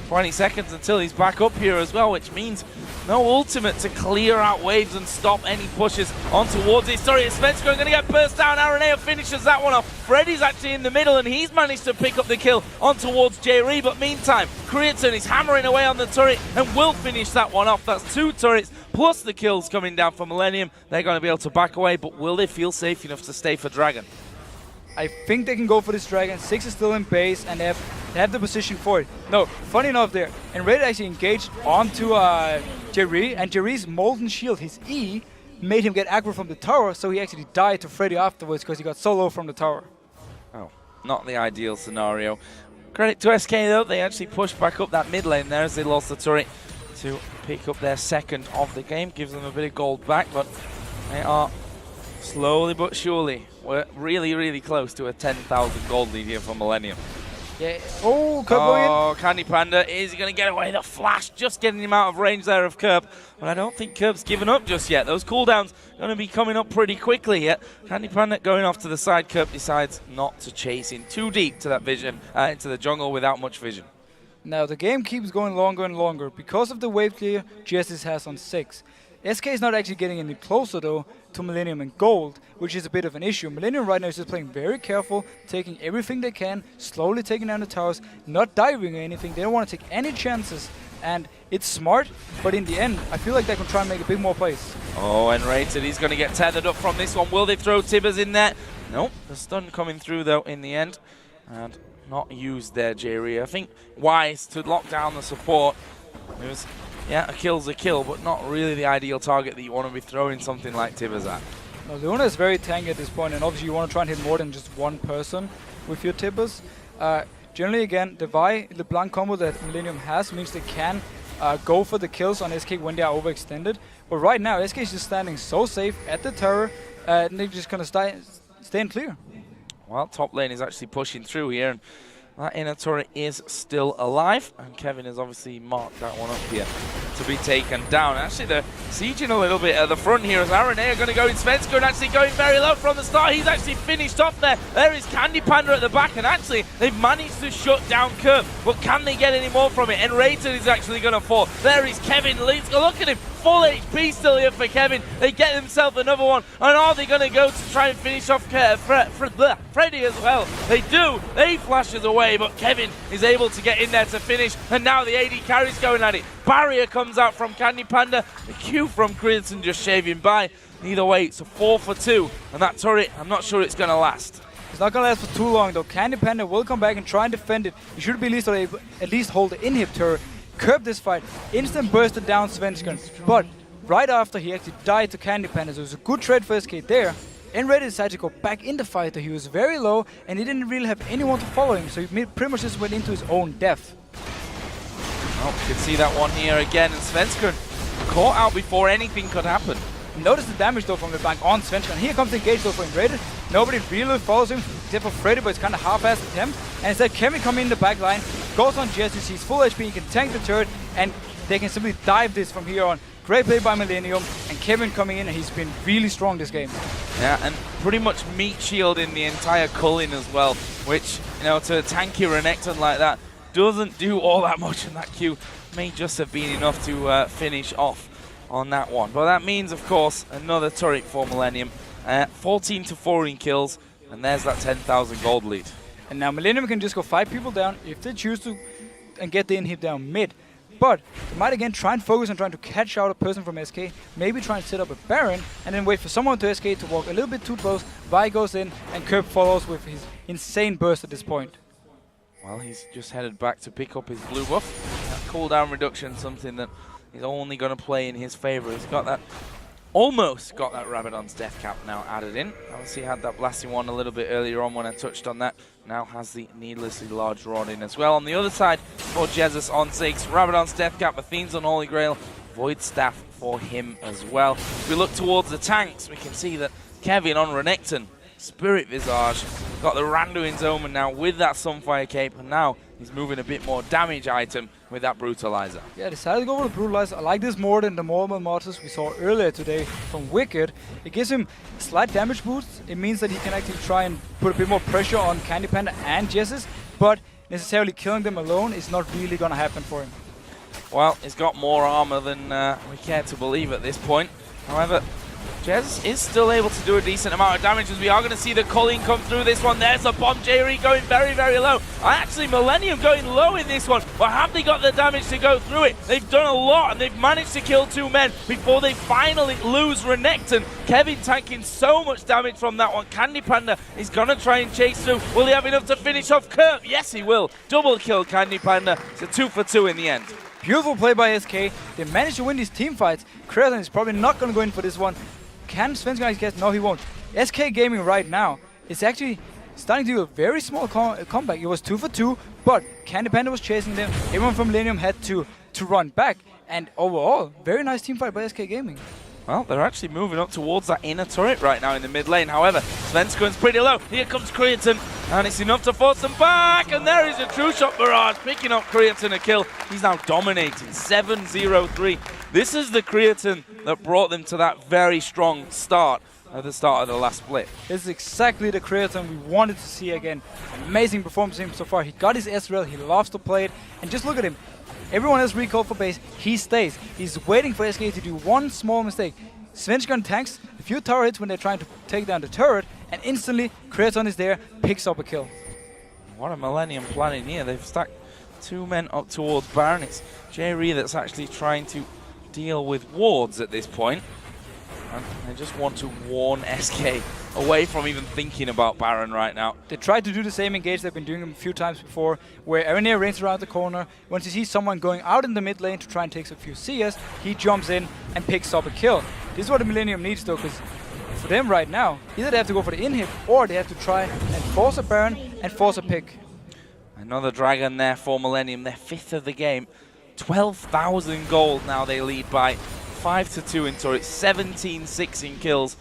20 seconds until he's back up here as well, which means no ultimate to clear out waves and stop any pushes on towards it. Sorry, Svenskon going to get burst down. Aranea finishes that one off. Freddy's actually in the middle, and he's managed to pick up the kill on towards Jerry. But meantime, Creaton is hammering away on the turret and will finish that one off. That's 2 turrets plus the kills coming down from Millenium. They're going to be able to back away, but will they feel safe enough to stay for Dragon? I think they can go for this dragon. 6 is still in base, and they have the position for it. No, funny enough there, and Raid actually engaged onto Jerry, and Jerry's Molten Shield, his E, made him get aggro from the tower, so he actually died to Freddy afterwards because he got so low from the tower. Oh, not the ideal scenario. Credit to SK though, they actually pushed back up that mid lane there as they lost the turret to pick up their second of the game. Gives them a bit of gold back, but they are slowly but surely, we're really close to a 10,000 gold lead here from Millenium. Yeah. Oh, Kerp going in. Oh, Candy Panda, is he going to get away? The flash just getting him out of range there of Kerp. But I don't think Kerp's given up just yet. Those cooldowns are going to be coming up pretty quickly yet. Candy Panda going off to the side. Kerp decides not to chase in too deep to that vision, into the jungle without much vision. Now the game keeps going longer and longer because of the wave clear GSS has on 6. SK is not actually getting any closer though to Millenium and Gold, which is a bit of an issue. Millenium right now is just playing very careful, taking everything they can, slowly taking down the towers, not diving or anything. They don't want to take any chances, and it's smart, but in the end, I feel like they can try and make a big more plays. Oh, and Rated, he's going to get tethered up from this one. Will they throw Tibbers in there? Nope, the stun coming through though in the end, and not used there, Jerry. I think wise to lock down the support. It was, yeah, a kill's a kill, but not really the ideal target that you want to be throwing something like Tibbers at. No, Leona is very tanky at this point, and obviously you want to try and hit more than just one person with your Tibbers. Generally, again, the Vi LeBlanc combo that Millenium has means they can go for the kills on SK when they are overextended. But right now, SK is just standing so safe at the tower, and they're just going to stay in clear. Well, top lane is actually pushing through here, and that inner turret is still alive, and Kevin has obviously marked that one up here to be taken down. Actually, they're sieging a little bit at the front here as Arane are going to go in. Svenskeren actually going very low from the start. He's actually finished off there. There is Candy Panda at the back, and actually they've managed to shut down Curve. But can they get any more from it? And Rated is actually going to fall. There is Kevin. Look at him. Full HP still here for Kevin. They get themselves another one. And are they going to go to try and finish off Freddy as well? They do. They flashes away, but Kevin is able to get in there to finish. And now the AD carry's going at it. Barrier comes out from Candy Panda. The Q from Crimson just shaving by. Either way, it's a 4 for 2. And that turret, I'm not sure it's going to last. It's not going to last for too long, though. Candy Panda will come back and try and defend it. You should be at least hold the inhib turret. Curb this fight, instant bursted down Svenskeren, but right after he actually died to Candy Panda, so it was a good trade for SK there. And Reddit decided to go back in the fight, though he was very low and he didn't really have anyone to follow him, so he pretty much just went into his own death. Oh, you can see that one here again, and Svenskeren caught out before anything could happen. Notice the damage though from the bank on Svenskeren. Here comes the engage though for Reddit. Nobody really follows him except for Freddy, but it's kind of half-assed attempt. And instead Kevin coming in the back line, goes on Jesse, sees full HP, he can tank the turret, and they can simply dive this from here on. Great play by Millenium, and Kevin coming in, and he's been really strong this game. Yeah, and pretty much meat shielding the entire culling as well, which, you know, to a tanky Renekton like that, doesn't do all that much, and that Q may just have been enough to finish off on that one. But that means, of course, another turret for Millenium. 14 to 4 in kills, and there's that 10,000 gold lead. And now Millenium can just go 5 people down if they choose to and get the inhib down mid. But they might again try and focus on trying to catch out a person from SK, maybe try and set up a Baron, and then wait for someone to SK to walk a little bit too close. Vi goes in, and Curb follows with his insane burst at this point. Well, he's just headed back to pick up his blue buff. That cooldown reduction, something that he's only going to play in his favor. He's got that, almost got that Rabadon's death cap now added in. Obviously had that blasting one a little bit earlier on when I touched on that. Now has the needlessly large rod in as well. On the other side for Jesus on 6, Rabadon's death cap, Athene's Unholy Grail, Void Staff for him as well. If we look towards the tanks, we can see that Kevin on Renekton, Spirit Visage, got the Randuin's Omen now with that Sunfire Cape, and now he's moving a bit more damage item with that Brutalizer. Yeah, decided to go for the Brutalizer. I like this more than the normal mortars we saw earlier today from Wicked. It gives him a slight damage boost. It means that he can actually try and put a bit more pressure on Candy Panda and Jessus, but necessarily killing them alone is not really going to happen for him. Well, he's got more armor than we care to believe at this point. However, Jez is still able to do a decent amount of damage, as we are going to see the culling come through this one. There's a bomb. Jerry going very, very low. Actually, Millenium going low in this one, but have they got the damage to go through it? They've done a lot, and they've managed to kill 2 men before they finally lose Renekton. Kevin tanking so much damage from that one. Candy Panda is going to try and chase through. Will he have enough to finish off Kurt? Yes, he will. Double kill Candy Panda. It's a 2 for 2 in the end. Beautiful play by SK. They managed to win these team fights. Crayon is probably not going to go in for this one. Can Svenskeren guess? No, he won't. SK Gaming right now is actually starting to do a very small comeback. It was 2 for 2, but Candy Panda was chasing them. Everyone from Millenium had to run back. And overall, very nice team fight by SK Gaming. Well, they're actually moving up towards that inner turret right now in the mid lane. However, Svenskeren's pretty low. Here comes Creaton, and it's enough to force them back. And there is a true shot barrage, picking up Creaton a kill. He's now dominating, 7-0-3. This is the Creaton that brought them to that very strong start at the start of the last split. This is exactly the Creaton we wanted to see again. Amazing performance from him so far. He got his S-Rail, he loves to play it, and just look at him. Everyone else recalled for base, he stays. He's waiting for SK to do one small mistake. Svenskeren tanks a few tower hits when they're trying to take down the turret, and instantly Creaton is there, picks up a kill. What a Millenium planning here. They've stacked 2 men up towards Baron. It's Jerry that's actually trying to deal with wards at this point. And they just want to warn SK away from even thinking about Baron right now. They tried to do the same engage they've been doing a few times before, where Aranea reigns around the corner. Once he sees someone going out in the mid lane to try and take a few CS, he jumps in and picks up a kill. This is what the Millenium needs though, because for them right now, either they have to go for the inhib or they have to try and force a Baron and force a pick. Another dragon there for Millenium, their 5th of the game. 12,000 gold now they lead by 5-2 in turrets, 17-6 in kills.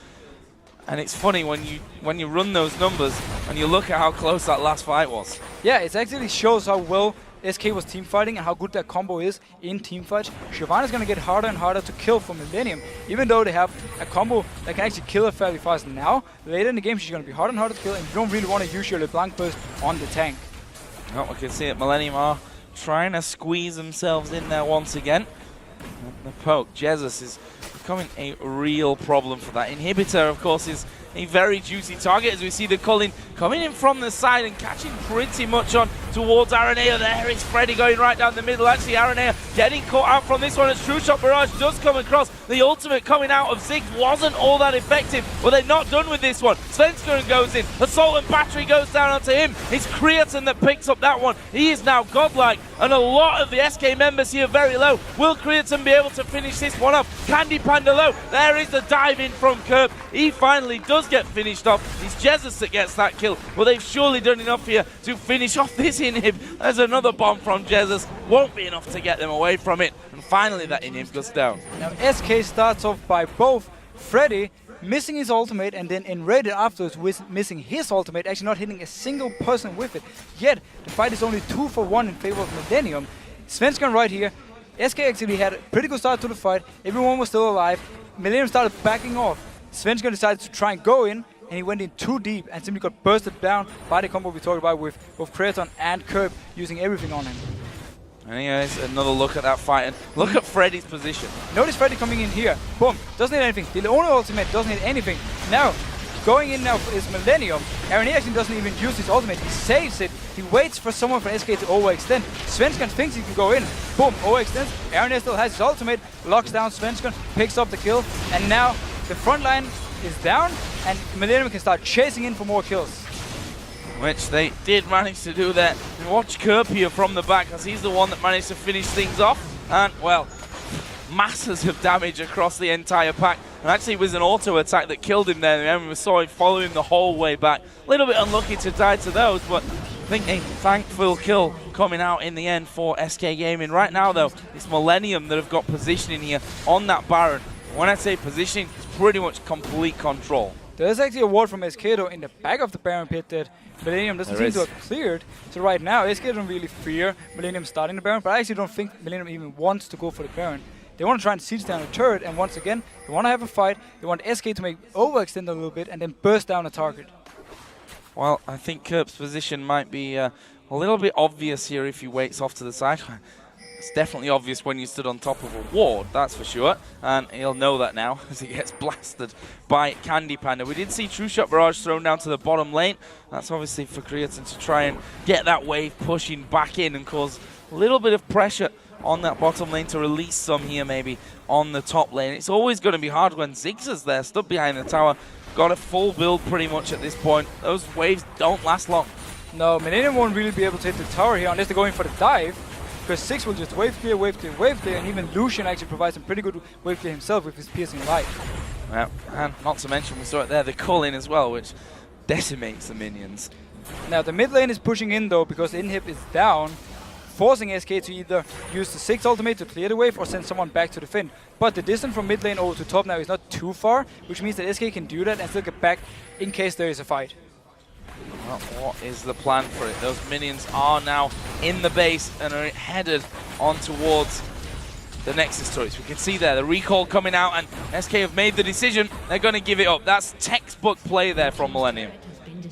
And it's funny when you run those numbers and you look at how close that last fight was. Yeah, it actually shows how well SK was team fighting and how good that combo is in team fights. Shyvana is going to get harder and harder to kill for Millenium, even though they have a combo that can actually kill her fairly fast now. Later in the game, she's going to be harder and harder to kill, and you don't really want to use your LeBlanc burst on the tank. Oh, we can see that Millenium are trying to squeeze themselves in there once again. And the poke, Jesus is becoming a real problem for that. Inhibitor, of course, is a very juicy target as we see the Culling coming in from the side and catching pretty much on towards Aranea. There is Freddy going right down the middle. Actually, Aranea getting caught out from this one as True Shot Barrage does come across. The ultimate coming out of Ziggs wasn't all that effective, but they're not done with this one. Svenskeren goes in. Assault and Battery goes down onto him. It's Creatine that picks up that one. He is now godlike, and a lot of the SK members here very low. Will Creatine be able to finish this one up? Candy Panda low. There is the dive in from Kerp. He finally does get finished off. It's Jesus that gets that kill. Well, they've surely done enough here to finish off this inhib. There's another bomb from Jesus. Won't be enough to get them away from it. And finally that inhib goes down. Now SK starts off by both Freddy missing his ultimate and then enrated afterwards with missing his ultimate, actually not hitting a single person with it. Yet the fight is only 2 for 1 in favor of Millenium. Svenskeren right here. SK actually had a pretty good start to the fight. Everyone was still alive. Millenium started backing off. Svenskeren decided to try and go in, and he went in too deep and simply got bursted down by the combo we talked about with both Creatine and Kerp using everything on him. Anyways, another look at that fight, and look at Freddy's position. Notice Freddy coming in here. Boom. Doesn't hit anything. The only ultimate doesn't hit anything. Now, going in now is Millenium. Aranea actually doesn't even use his ultimate. He saves it. He waits for someone from SK to overextend. Svenskeren thinks he can go in. Boom. Overextends. Aranea still has his ultimate. Locks down Svenskeren. Picks up the kill. And now the front line is down. And Millenium can start chasing in for more kills. Which they did manage to do there. And watch Kerp here from the back, as he's the one that managed to finish things off. And, well, masses of damage across the entire pack. And actually it was an auto attack that killed him there. And we saw him following the whole way back. A little bit unlucky to die to those, but I think a thankful kill coming out in the end for SK Gaming. Right now, though, it's Millenium that have got positioning here on that Baron. When I say positioning, it's pretty much complete control. There's actually a ward from SK though in the back of the Baron pit that Millenium doesn't seem to have cleared. So right now, SK don't really fear Millenium starting the Baron, but I actually don't think Millenium even wants to go for the Baron. They want to try and siege down a turret, and once again, they want to have a fight. They want SK to make overextend a little bit and then burst down a target. Well, I think Kerp's position might be a little bit obvious here if he waits off to the side. It's definitely obvious when you stood on top of a ward, that's for sure. And he'll know that now as he gets blasted by Candy Panda. We did see True Shot Barrage thrown down to the bottom lane. That's obviously for Creatine to try and get that wave pushing back in and cause a little bit of pressure on that bottom lane to release some here maybe on the top lane. It's always going to be hard when Ziggs is there, stood behind the tower. Got a full build pretty much at this point. Those waves don't last long. No, Millenium won't really be able to hit the tower here unless they're going for the dive. Because Ziggs will just wave clear, wave clear, wave clear, and even Lucian actually provides some pretty good wave clear himself with his piercing light. Yeah, and not to mention, we saw it there, the Culling as well, which decimates the minions. Now the mid lane is pushing in though, because the inhib is down, forcing SK to either use the Ziggs ultimate to clear the wave or send someone back to the Finn. But the distance from mid lane over to top now is not too far, which means that SK can do that and still get back in case there is a fight. Well, what is the plan for it? Those minions are now in the base and are headed on towards the Nexus turrets. We can see there the recall coming out, and SK have made the decision. They're going to give it up. That's textbook play there from Millenium.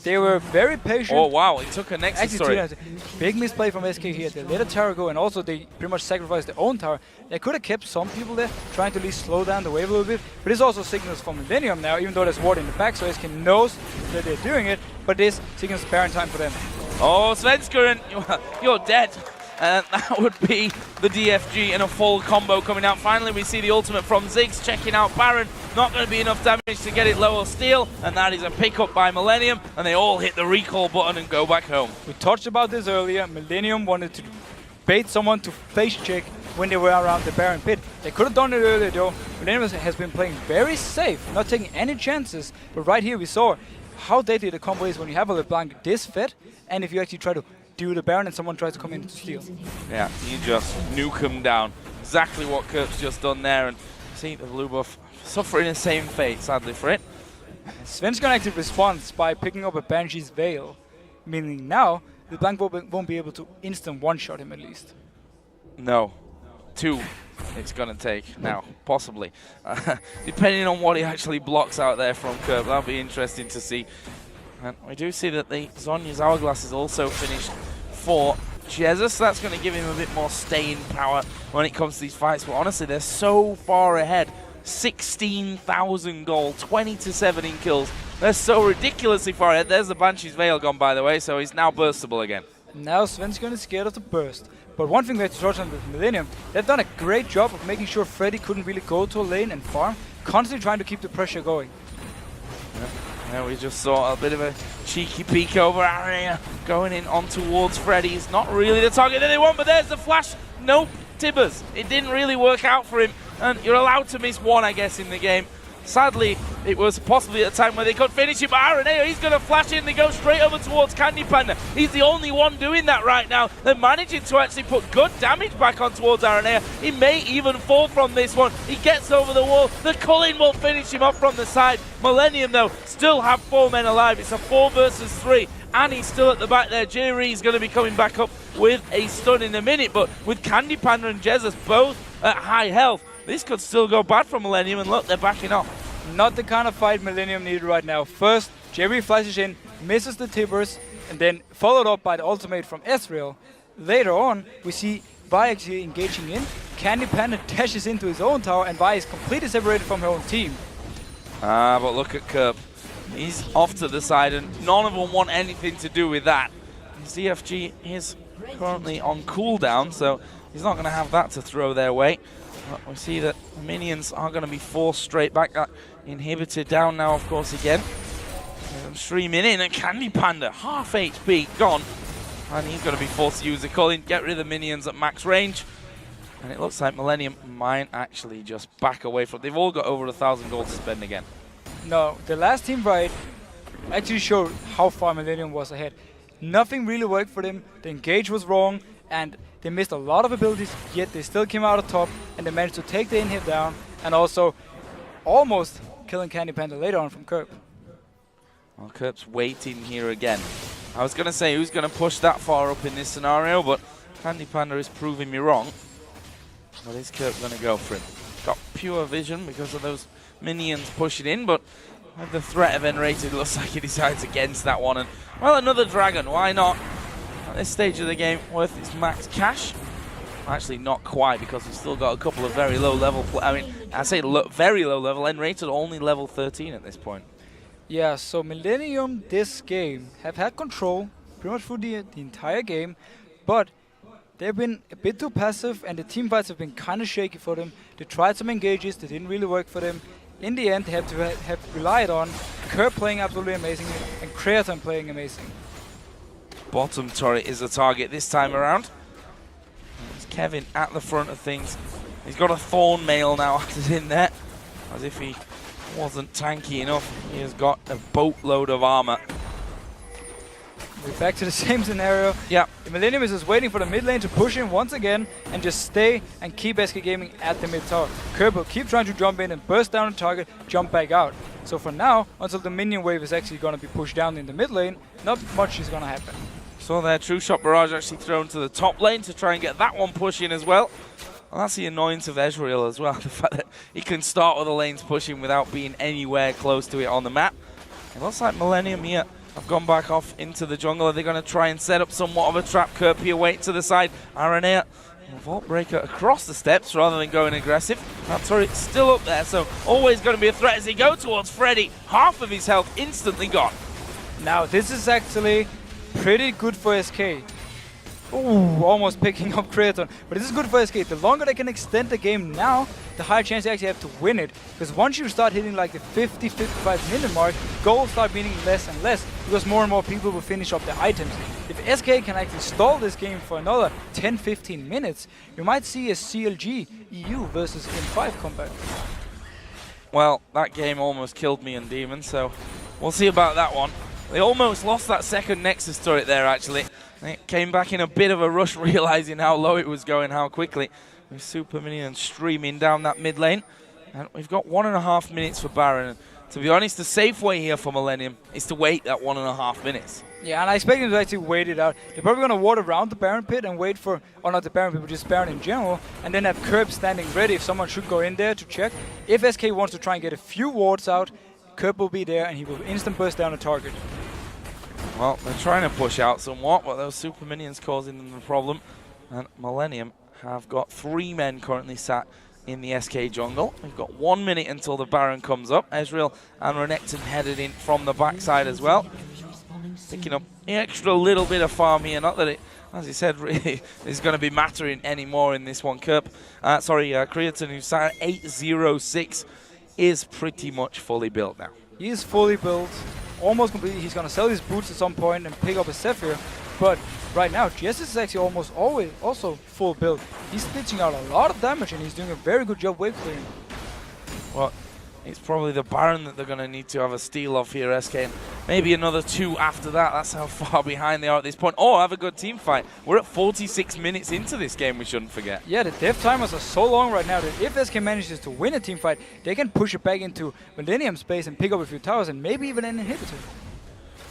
They were very patient. Oh wow, it took a Nexus turret. Big misplay from SK here. They let a tower go, and also they pretty much sacrificed their own tower. They could have kept some people there, trying to at least slow down the wave a little bit. But this also signals from Millenium now, even though there's ward in the back, so SK knows that they're doing it. But this signals Baron time for them. Oh, Svenskeren, you're dead. And that would be the DFG in a full combo coming out. Finally, we see the ultimate from Ziggs checking out Baron. Not going to be enough damage to get it lower steal, and that is a pickup by Millenium, and they all hit the recall button and go back home. We touched about this earlier. Millenium wanted to bait someone to face check when they were around the Baron pit. They could have done it earlier though. Millenium has been playing very safe, not taking any chances. But right here we saw how deadly the combo is when you have a LeBlanc this fit, and if you actually try to do the Baron and someone tries to come in to steal. Yeah, you just nuke him down. Exactly what Kurt's just done there, and see the blue buff suffering the same fate, sadly for it. Sven's gonna actually respond by picking up a Banshee's Veil, meaning now LeBlanc won't be able to instant one-shot him at least. No. 2 it's going to take now, possibly. Depending on what he actually blocks out there from Kurt, that'll be interesting to see. And we do see that the Zhonya's Hourglass is also finished for Jesus. That's going to give him a bit more staying power when it comes to these fights. But honestly, they're so far ahead. 16,000 gold, 20-7 in kills. They're so ridiculously far ahead. There's the Banshee's Veil gone, by the way, so he's now burstable again. Now Sven's going to be scared of the burst. But one thing we have to touch on with Millenium, they've done a great job of making sure Freddy couldn't really go to a lane and farm, constantly trying to keep the pressure going. Yeah, we just saw a bit of a cheeky peek over area going in on towards Freddy. He's not really the target that they want, but there's the flash. Nope, Tibbers. It didn't really work out for him, and you're allowed to miss one, I guess, in the game. Sadly, it was possibly at a time where they could finish it, but Araneo, he's going to flash in. They go straight over towards Candy Panda. He's the only one doing that right now. They're managing to actually put good damage back on towards Araneo. He may even fall from this one. He gets over the wall. The Culling will finish him off from the side. Millenium, though, still have 4 men alive. It's a 4 versus 3. And he's still at the back there. Jerry is going to be coming back up with a stun in a minute, but with Candy Panda and Jesus both at high health, this could still go bad for Millenium, and look, they're backing off. Not the kind of fight Millenium needed right now. First, Jerry flashes in, misses the Tibbers, and then followed up by the ultimate from Ezreal. Later on, we see Vi actually engaging in. Candy Panda dashes into his own tower, and Vi is completely separated from her own team. But look at Kerp. He's off to the side, and none of them want anything to do with that. ZFG is currently on cooldown, so he's not going to have that to throw their way. But we see that the minions are going to be forced straight back. That inhibitor down now, of course, again. I'm streaming in, and Candy Panda, half HP, gone. And he's going to be forced to use the Culling, get rid of the minions at max range. And it looks like Millenium might actually just back away from it. They've all got over 1,000 gold to spend again. No, the last team fight actually showed how far Millenium was ahead. Nothing really worked for them. The engage was wrong, and they missed a lot of abilities, yet they still came out on top, and they managed to take the inhib down, and also almost killing Candy Panda later on from Kerp. Well, Kerp's waiting here again. I was going to say who's going to push that far up in this scenario, but Candy Panda is proving me wrong. What is Kerp going to go for him? Got pure vision because of those minions pushing in, but with the threat of N-rated, looks like he decides against that one. And, well, another dragon, why not? At this stage of the game, worth its max cash. Actually, not quite, because we've still got a couple of very low level. I mean, I say very low level. N-rated only level 13 at this point. Yeah, so Millenium this game have had control pretty much through the entire game, but they've been a bit too passive, and the team fights have been kind of shaky for them. They tried some engages, they didn't really work for them. In the end, they have to have relied on Kerp playing absolutely amazing and Creaton playing amazing. Bottom turret is the target this time around. It's Kevin at the front of things. He's got a Thorn Mail now added in there, as if he wasn't tanky enough. He has got a boatload of armor. We're back to the same scenario. Yeah. Millenium is just waiting for the mid lane to push in once again and just stay and keep SK Gaming at the mid tower. Kerp will keep trying to jump in and burst down the target, jump back out. So for now, until the minion wave is actually going to be pushed down in the mid lane, not much is going to happen. So their True Shot Barrage actually thrown to the top lane to try and get that one pushing as well. And that's the annoyance of Ezreal as well, the fact that he can start with the lanes pushing without being anywhere close to it on the map. It looks like Millenium here have gone back off into the jungle. Are they going to try and set up somewhat of a trap? Kerp here wait to the side. Aranea, Vault Breaker across the steps rather than going aggressive. That turret's still up there, so always going to be a threat as he goes towards Freddy. Half of his health instantly gone. Now this is actually pretty good for SK. Ooh, almost picking up Creaton. But this is good for SK. The longer they can extend the game now, the higher chance they actually have to win it. Because once you start hitting like the 50-55 minute mark, goals start meaning less and less, because more and more people will finish up the items. If SK can actually stall this game for another 10-15 minutes, you might see a CLG EU versus M5 comeback. Well, that game almost killed me and Demon, so we'll see about that one. They almost lost that second Nexus turret there, actually. They came back in a bit of a rush, realizing how low it was going, how quickly. With Super Minions streaming down that mid lane. And we've got 1.5 minutes for Baron. And to be honest, the safe way here for Millenium is to wait that 1.5 minutes. Yeah, and I expect them to actually wait it out. They're probably going to ward around the Baron pit and wait for, or not the Baron pit, but just Baron in general, and then have Kerb standing ready if someone should go in there to check. If SK wants to try and get a few wards out, Kerb will be there and he will instant burst down a target. Well, they're trying to push out somewhat, but those Super Minions causing them the problem. And Millenium have got 3 men currently sat in the SK jungle. We've got 1 minute until the Baron comes up. Ezreal and Renekton headed in from the backside as well. Picking up the extra little bit of farm here. Not that it, as he said, really is going to be mattering anymore in this one. Creaton, who's sat at 806, is pretty much fully built now. He is fully built, almost completely. He's going to sell his boots at some point and pick up a Zephyr. But right now, Jess is actually almost always also full build. He's stitching out a lot of damage and he's doing a very good job wave clearing. Well, it's probably the Baron that they're going to need to have a steal of here, SK. And maybe another 2 after that. That's how far behind they are at this point. Oh, have a good team fight. We're at 46 minutes into this game, we shouldn't forget. Yeah, the death timers are so long right now that if SK manages to win a team fight, they can push it back into Millenium space and pick up a few towers and maybe even an inhibitor.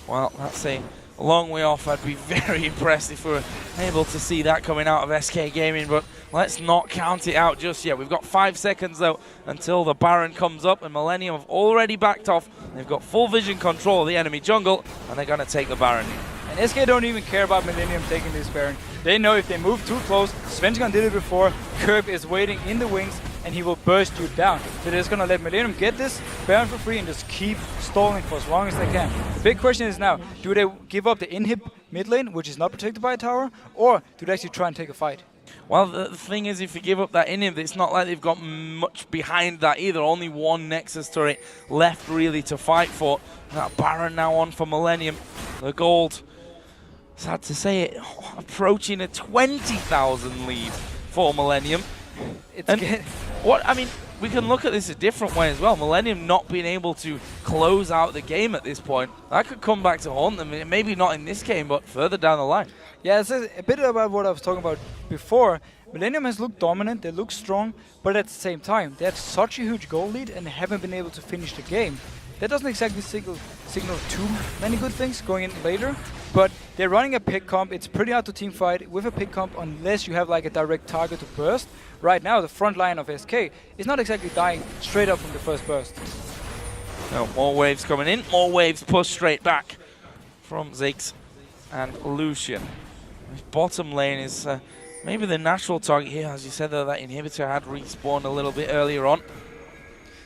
Well, that's a long way off. I'd be very impressed if we were able to see that coming out of SK Gaming, but let's not count it out just yet. We've got 5 seconds though until the Baron comes up, and Millenium have already backed off. They've got full vision control of the enemy jungle, and they're going to take the Baron. And SK don't even care about Millenium taking this Baron. They know if they move too close, Svensson did it before, Kerb is waiting in the wings, and he will burst you down. So they're just going to let Millenium get this Baron for free and just keep stalling for as long as they can. The big question is now, do they give up the inhib mid lane, which is not protected by a tower, or do they actually try and take a fight? Well, the thing is, if you give up that inhib, it's not like they've got much behind that either. Only 1 Nexus turret left really to fight for. That Baron now on for Millenium. The gold, sad to say it, approaching a 20,000 lead for Millenium. We can look at this a different way as well. Millenium not being able to close out the game at this point, that could come back to haunt them. Maybe not in this game, but further down the line. Yeah, it's a bit about what I was talking about before. Millenium has looked dominant, they look strong, but at the same time, they have such a huge goal lead and they haven't been able to finish the game. That doesn't exactly signal too many good things going in later, but they're running a pick comp. It's pretty hard to team fight with a pick comp unless you have like a direct target to burst. Right now, the front line of SK is not exactly dying straight up from the first burst. No, more waves coming in, more waves pushed straight back from Ziggs and Lucian. His bottom lane is maybe the natural target here. As you said, though, that inhibitor had respawned a little bit earlier on.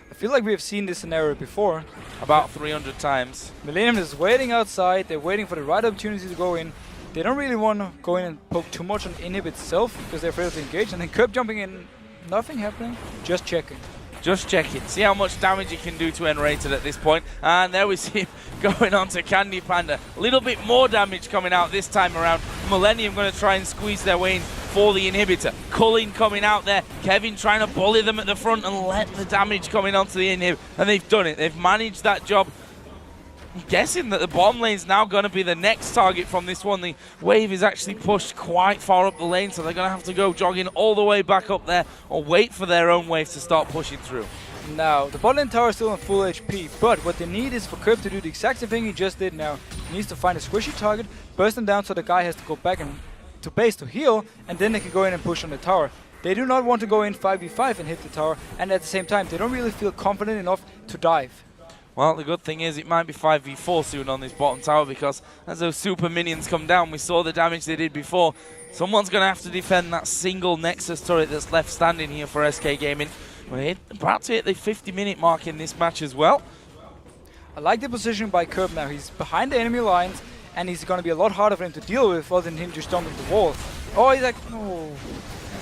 I feel like we have seen this scenario before. About 300 times. Millenium is waiting outside, they're waiting for the right opportunity to go in. They don't really want to go in and poke too much on inhib itself because they're afraid to engage, and then Kerb jumping in, nothing happening, just checking. Just checking. See how much damage he can do to N-Rated at this point. And there we see him going on to Candy Panda. A little bit more damage coming out this time around. Millenium going to try and squeeze their way in for the inhibitor. Culling coming out there. Kevin trying to bully them at the front and let the damage coming onto the inhib. And they've done it. They've managed that job. I'm guessing that the bottom lane is now going to be the next target from this one. The wave is actually pushed quite far up the lane, so they're going to have to go jogging all the way back up there or wait for their own wave to start pushing through. Now, the bot lane tower is still on full HP, but what they need is for Kerb to do the exact same thing he just did now. He needs to find a squishy target, burst them down so the guy has to go back to base to heal, and then they can go in and push on the tower. They do not want to go in 5v5 and hit the tower, and at the same time, they don't really feel confident enough to dive. Well, the good thing is it might be 5v4 soon on this bottom tower, because as those super minions come down, we saw the damage they did before. Someone's going to have to defend that single Nexus turret that's left standing here for SK Gaming. We're about to hit the 50-minute mark in this match as well. I like the position by Kerb now. He's behind the enemy lines, and he's going to be a lot harder for him to deal with rather than him just jumping the wall. Oh, he's like, no.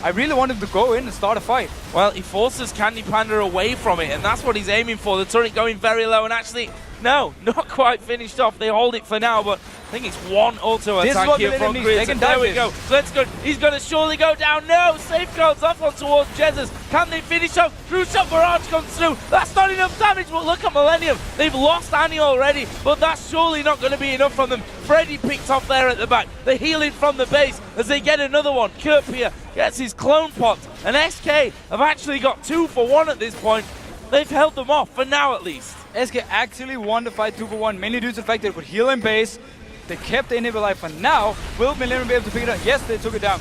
I really want him to go in and start a fight. Well, he forces Candy Panda away from it, and that's what he's aiming for. The turret going very low, and actually, no, not quite finished off. They hold it for now, but I think it's one auto attack here from Grid. There we go. So let's go. He's going to surely go down. No, safeguards off on towards Jesus. Can they finish off? True shot barrage comes through. That's not enough damage, but look at Millenium. They've lost Annie already, but that's surely not going to be enough from them. Freddy picked off there at the back. They're healing from the base as they get another one. Kurt here gets his clone popped, and SK have actually got 2 for 1 at this point. They've held them off, for now at least. SK actually won the fight 2 for 1, mainly due to the fact that they could heal in base. They kept the inhibitor alive for now. Will Millenium be able to pick it up? Yes, they took it down.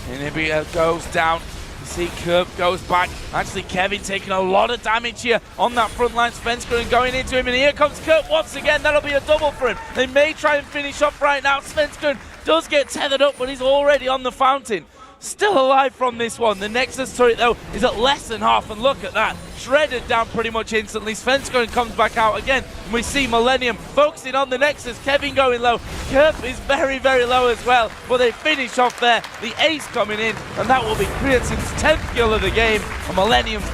Inhibitor goes down. You see Kerp goes back. Actually, Kevin taking a lot of damage here on that front line. Svenskeren going into him, and here comes Kerp once again. That'll be a double for him. They may try and finish off right now. Svenskeren does get tethered up, but he's already on the fountain. Still alive from this one. The Nexus turret, though, is at less than half, and look at that. Shredded down pretty much instantly. Svenskeren comes back out again, and we see Millenium focusing on the Nexus. Kevin going low. Kerp is very, very low as well, but they finish off there. The ace coming in, and that will be Creative's 10th kill of the game, and Millenium's